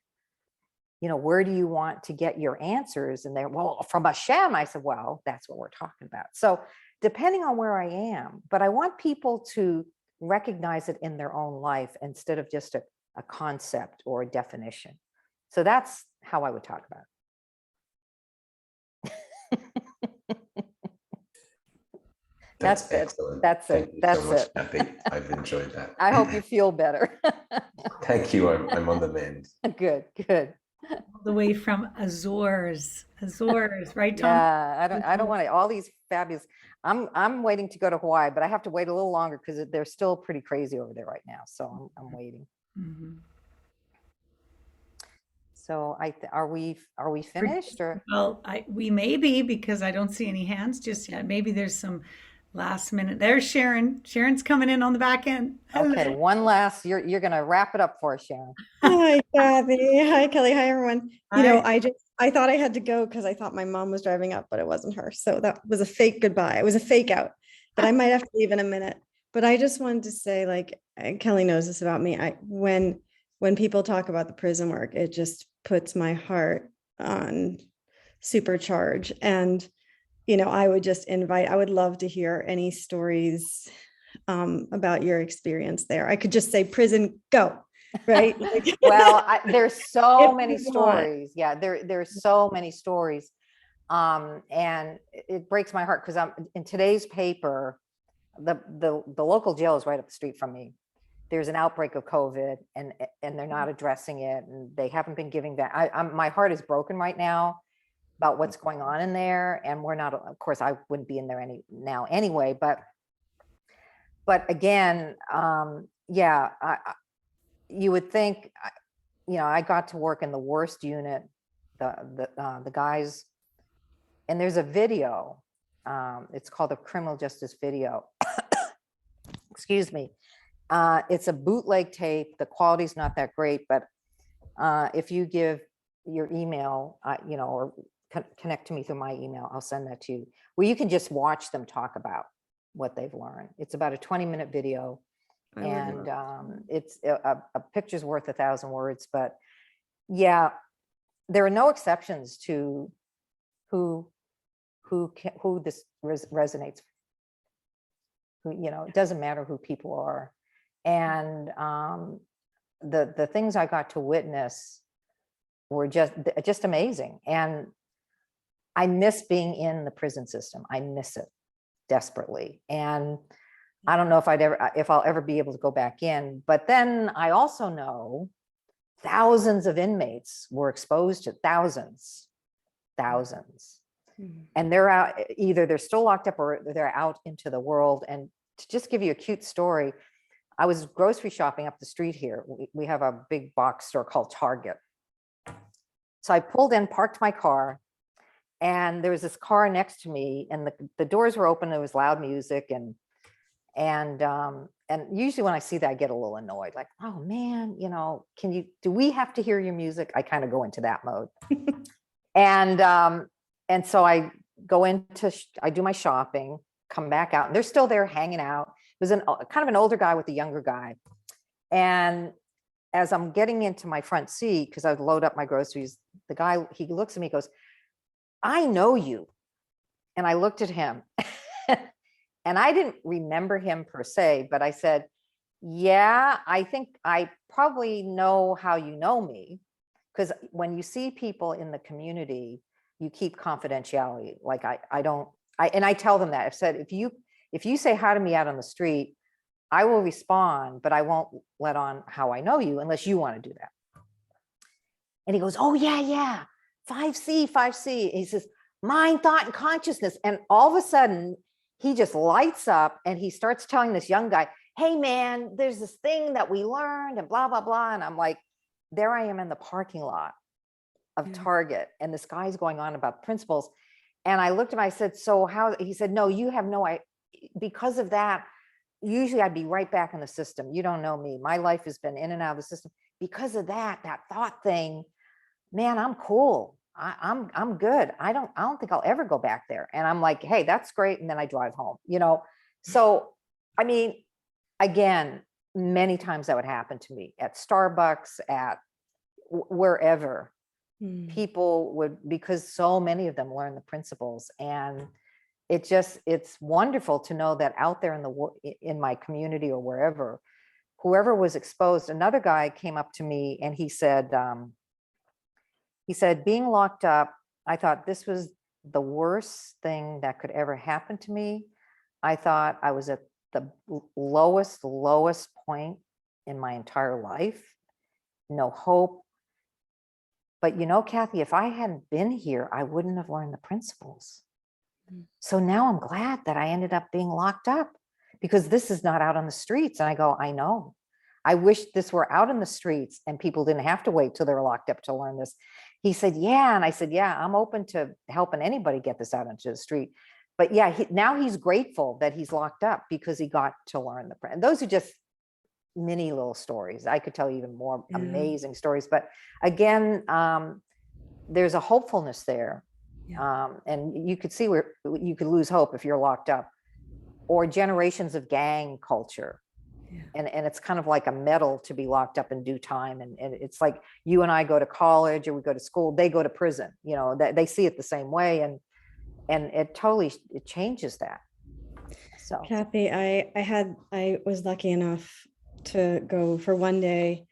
You know, where do you want to get your answers? And they're, well, from Hashem. I said, well, that's what we're talking about. So depending on where I am, but I want people to recognize it in their own life instead of just a concept or a definition. So that's how I would talk about it. That's it. excellent. That's Thank it. you That's so much, it. Cathy. I've enjoyed that. I hope you feel better. Thank you. I'm on the mend. Good, good. All the way from Azores, right, Tom? Yeah, I don't want to, all these fabulous, I'm waiting to go to Hawaii, but I have to wait a little longer because they're still pretty crazy over there right now. So I'm waiting. Mhm. So are we finished, or? Well, we may be, because I don't see any hands just yet. Maybe there's some last minute. There's Sharon. Sharon's coming in on the back end. Hello. Okay, one last, you're gonna wrap it up for us, Sharon. Hi, Cathy. Hi, Kelly. Hi, everyone. You know, Hi. I thought I had to go because I thought my mom was driving up, but it wasn't her. So that was a fake goodbye. It was a fake out, but I might have to leave in a minute. But I just wanted to say, like, Kelly knows this about me. When people talk about the prison work, it just puts my heart on supercharge. And, you know, I would love to hear any stories about your experience there. I could just say prison, go. Right. Well, there's so If many you want. stories. Yeah, there's so many stories. And it breaks my heart because I'm in today's paper, the local jail is right up the street from me. There's an outbreak of COVID, and they're not addressing it, and they haven't been giving that. My heart is broken right now about what's going on in there, and we're not. Of course, I wouldn't be in there now anyway. But again, yeah, you would think I got to work in the worst unit, the guys, and there's a video. It's called a criminal justice video. Excuse me. It's a bootleg tape. The quality's not that great, but if you give your email, or connect to me through my email, I'll send that to you, where you can just watch them talk about what they've learned. It's about a 20-minute video, and it's a picture's worth 1,000 words. But yeah, there are no exceptions to who this resonates. It doesn't matter who people are. And the things I got to witness were just amazing. And I miss being in the prison system. I miss it desperately. And I don't know if I'll ever be able to go back in. But then I also know thousands of inmates were exposed to thousands. And they're out, either they're still locked up or they're out into the world. And to just give you a cute story, I was grocery shopping up the street here. We have a big box store called Target. So I pulled in, parked my car, and there was this car next to me, and the doors were open. There was loud music, and usually when I see that, I get a little annoyed, like, oh man, do we have to hear your music? I kind of go into that mode. And so I go I do my shopping, come back out, and they're still there hanging out. It was kind of an older guy with a younger guy. And as I'm getting into my front seat, because I would load up my groceries, the guy, he looks at me, goes, I know you. And I looked at him and I didn't remember him per se, but I said, yeah, I think I probably know how you know me. Because when you see people in the community, you keep confidentiality. Like and I tell them that. I've said, if you say hi to me out on the street, I will respond, but I won't let on how I know you unless you want to do that. And he goes, oh yeah, 5C. He says, mind, thought, and consciousness. And all of a sudden, he just lights up and he starts telling this young guy, hey man, there's this thing that we learned and blah, blah, blah. And I'm like, there I am in the parking lot of Target. And this guy's going on about principles. And I looked at him, I said, so how? He said, no, you have no idea. Because of that, usually I'd be right back in the system. You don't know me. My life has been in and out of the system. Because of that thought thing, man, I'm cool. I'm good. I don't think I'll ever go back there. And I'm like, hey, that's great. And then I drive home, So, I mean, again, many times that would happen to me at Starbucks, at wherever. People would, because so many of them learn the principles. And it's wonderful to know that out there in my community or wherever, whoever was exposed. Another guy came up to me and he said, being locked up, I thought this was the worst thing that could ever happen to me. I thought I was at the lowest point in my entire life, no hope. But Cathy, if I hadn't been here, I wouldn't have learned the principles. So now I'm glad that I ended up being locked up, because this is not out on the streets. And I go, I know. I wish this were out in the streets and people didn't have to wait till they're locked up to learn this. He said, yeah. And I said, yeah, I'm open to helping anybody get this out into the street. But yeah, now he's grateful that he's locked up because he got to learn and those are just mini little stories. I could tell you even more amazing stories. But again, there's a hopefulness there. And you could see where you could lose hope if you're locked up, or generations of gang culture. And it's kind of like a medal to be locked up in due time. And it's like you and I go to college or we go to school, they go to prison, they see it the same way. And it totally, it changes that. So Cathy, I was lucky enough to go for one day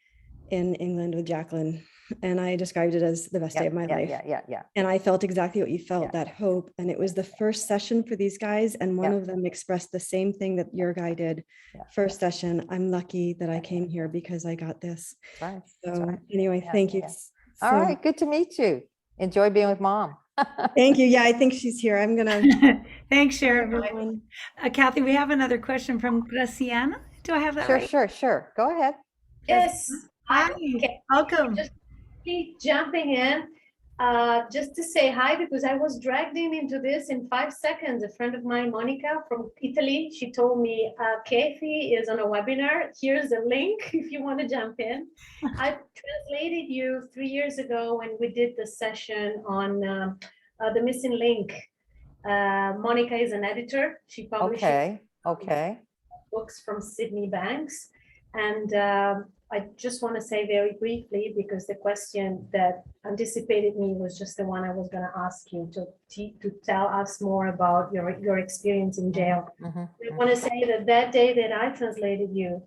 in England with Jacqueline, and I described it as the best day of my life. Yeah. And I felt exactly what you felt, that hope. And it was the first session for these guys. And one of them expressed the same thing that your guy did. First session, I'm lucky that I came here because I got this. Right. So anyway, thank you. All right. Good to meet you. Enjoy being with Mom. Thank you. Yeah, I think she's here. I'm going to. Thanks, Sharon. Cathy, we have another question from Graciana. Do I have that right? Sure. Go ahead. Yes. Hi, Okay, welcome. just keep jumping in just to say hi because I was dragged into this in 5 seconds. A friend of mine, Monica from Italy, she told me Cathy is on a webinar. Here's a link if you want to jump in. I translated you 3 years ago when we did the session on the missing link. Monica is an editor. She publishes books from Sydney Banks. And I just want to say very briefly, because the question that anticipated me was just the one I was going to ask you to tell us more about your experience in jail. I want to say that day that I translated you,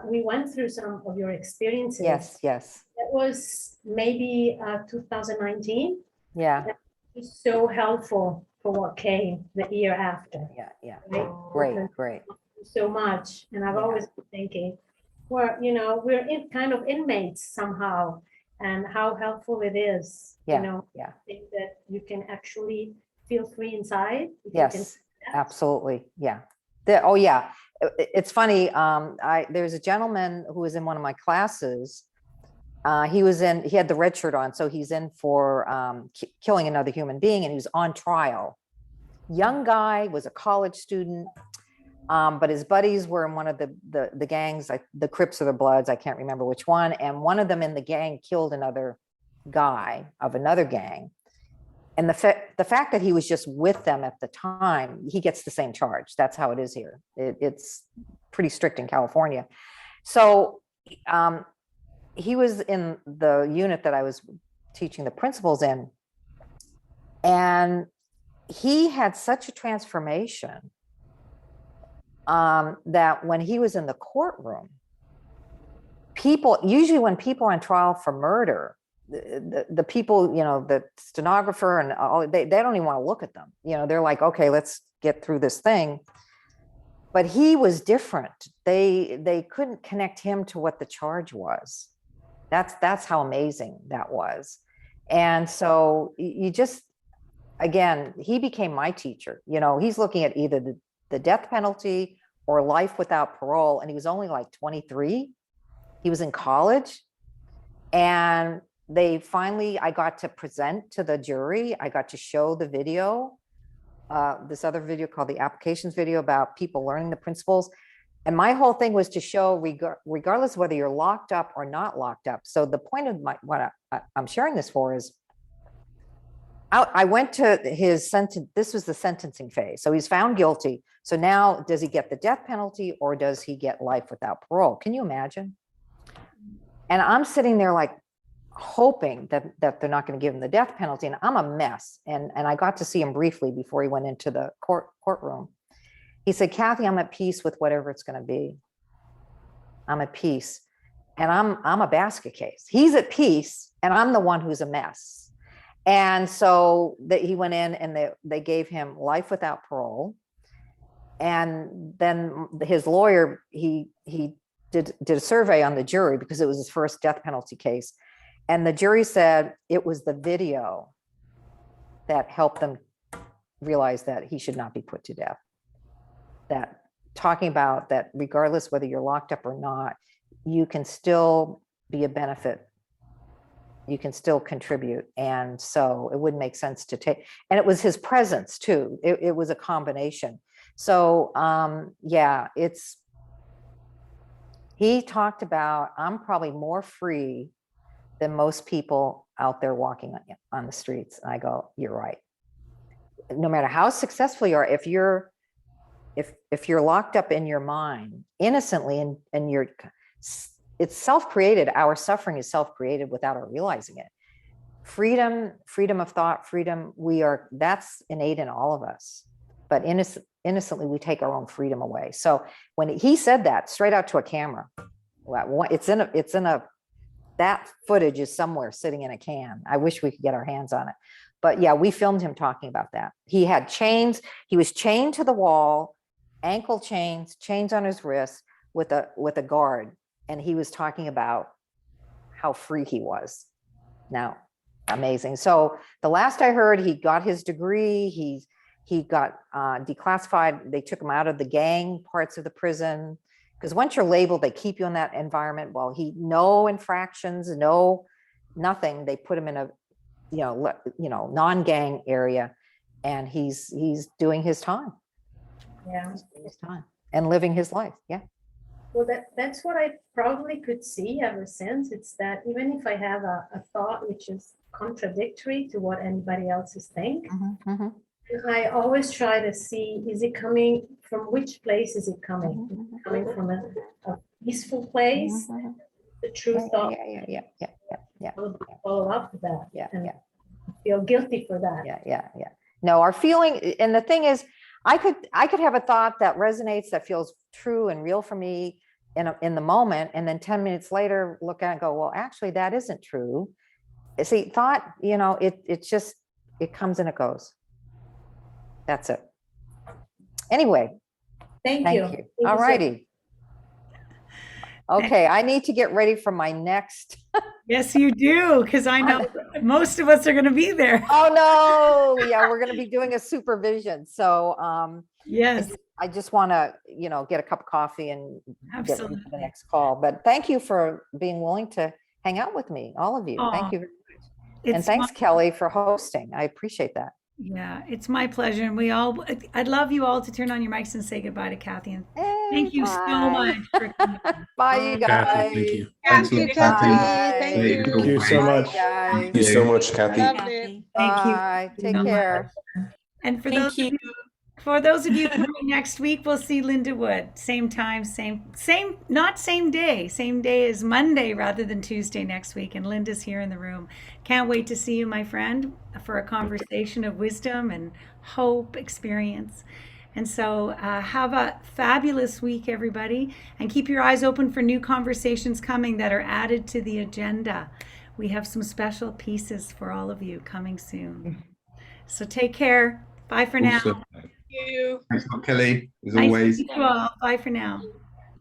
we went through some of your experiences. Yes. That was maybe 2019. Yeah. That was so helpful for what came the year after. Yeah. Right? Great. So much. And I've always been thinking, we're kind of inmates somehow, and how helpful it is, think that you can actually feel free inside. Yes, absolutely. Yeah. It's funny. There's a gentleman who was in one of my classes. He had the red shirt on, so he's in for killing another human being, and he was on trial. Young guy, was a college student. But his buddies were in one of the gangs, like the Crips or the Bloods, I can't remember which one. And one of them in the gang killed another guy of another gang. And the fact that he was just with them at the time, he gets the same charge. That's how it is here. It's pretty strict in California. So he was in the unit that I was teaching the principals in. And he had such a transformation that when he was in the courtroom, usually when people are on trial for murder, the people, the stenographer and all, they don't even want to look at them. They're like, okay, let's get through this thing. But he was different. They couldn't connect him to what the charge was. That's how amazing that was. And so again, he became my teacher. He's looking at either the death penalty or life without parole. And he was only like 23. He was in college. And I got to present to the jury. I got to show the video, this other video called the applications video about people learning the principles. And my whole thing was to show regardless of whether you're locked up or not locked up. So the point of what I'm sharing this for is, I went to his sentence. This was the sentencing phase. So he's found guilty. So now does he get the death penalty or does he get life without parole? Can you imagine? And I'm sitting there like hoping that they're not going to give him the death penalty. And I'm a mess. And I got to see him briefly before he went into the courtroom. He said, Cathy, I'm at peace with whatever it's going to be. I'm at peace. And I'm a basket case. He's at peace and I'm the one who's a mess. And so he went in and they gave him life without parole. And then his lawyer, he did a survey on the jury because it was his first death penalty case. And the jury said it was the video that helped them realize that he should not be put to death. That talking about that regardless whether you're locked up or not, you can still be a benefit. You can still contribute. And so it wouldn't make sense to take, and it was his presence too. It was a combination. So he talked about, I'm probably more free than most people out there walking on the streets. And I go, you're right. No matter how successful you are, if you're locked up in your mind innocently and it's self-created. Our suffering is self-created without our realizing it. Freedom of thought, that's innate in all of us. But innocently, we take our own freedom away. So when he said that straight out to a camera, that footage is somewhere sitting in a can. I wish we could get our hands on it. But yeah, we filmed him talking about that. He had chains. He was chained to the wall, ankle chains on his wrist with a guard. And he was talking about how free he was. Now, amazing. So the last I heard, he got his degree. He got declassified. They took him out of the gang parts of the prison, Because once you're labeled, they keep you in that environment. Well, no infractions, no nothing. They put him in a, non-gang area, and he's doing his time. Yeah. He's doing his time and living his life. Yeah. Well, that's what I probably could see ever since. It's that even if I have a thought which is contradictory to what anybody else's think, I always try to see, is it coming from which place is it coming? Is it coming from a peaceful place? The true thought. Yeah. I would follow up with that. Yeah. And feel guilty for that. Yeah. No, our feeling, and the thing is, I could have a thought that resonates, that feels true and real for me in the moment, and then 10 minutes later look at it and go, well, actually that isn't true. See, thought, it comes and it goes. That's it. Anyway, Thank thank you. you. Thank you All so righty. Okay, I need to get ready for my next. Yes, you do, because I know most of us are going to be there. Oh no, yeah, we're going to be doing a supervision. So Yes, I just want to, get a cup of coffee and get ready for the next call. But thank you for being willing to hang out with me, all of you. Thank you very much. And thanks, Kelly, for hosting. I appreciate that. Yeah, it's my pleasure. And I'd love you all to turn on your mics and say goodbye to Cathy. And Hey, thank you so much for coming. Bye, you guys. Cathy, thank you. Thank you, Cathy. Bye. Thank you. Thank you so Bye, much. guys. Thank you so much, Cathy. Lovely. Thank you. Bye. Take so much. care. And Thank you. for those of you coming next week, we'll see Linda Wood. Same time, not same day. Same day as Monday rather than Tuesday next week. And Linda's here in the room. Can't wait to see you, my friend, for a conversation of wisdom and hope, experience. And so have a fabulous week, everybody. And keep your eyes open for new conversations coming that are added to the agenda. We have some special pieces for all of you coming soon. So take care. Bye for now. Awesome. Thank you. Thanks a lot, Kelly, as Nice to always. meet you all. Bye for now.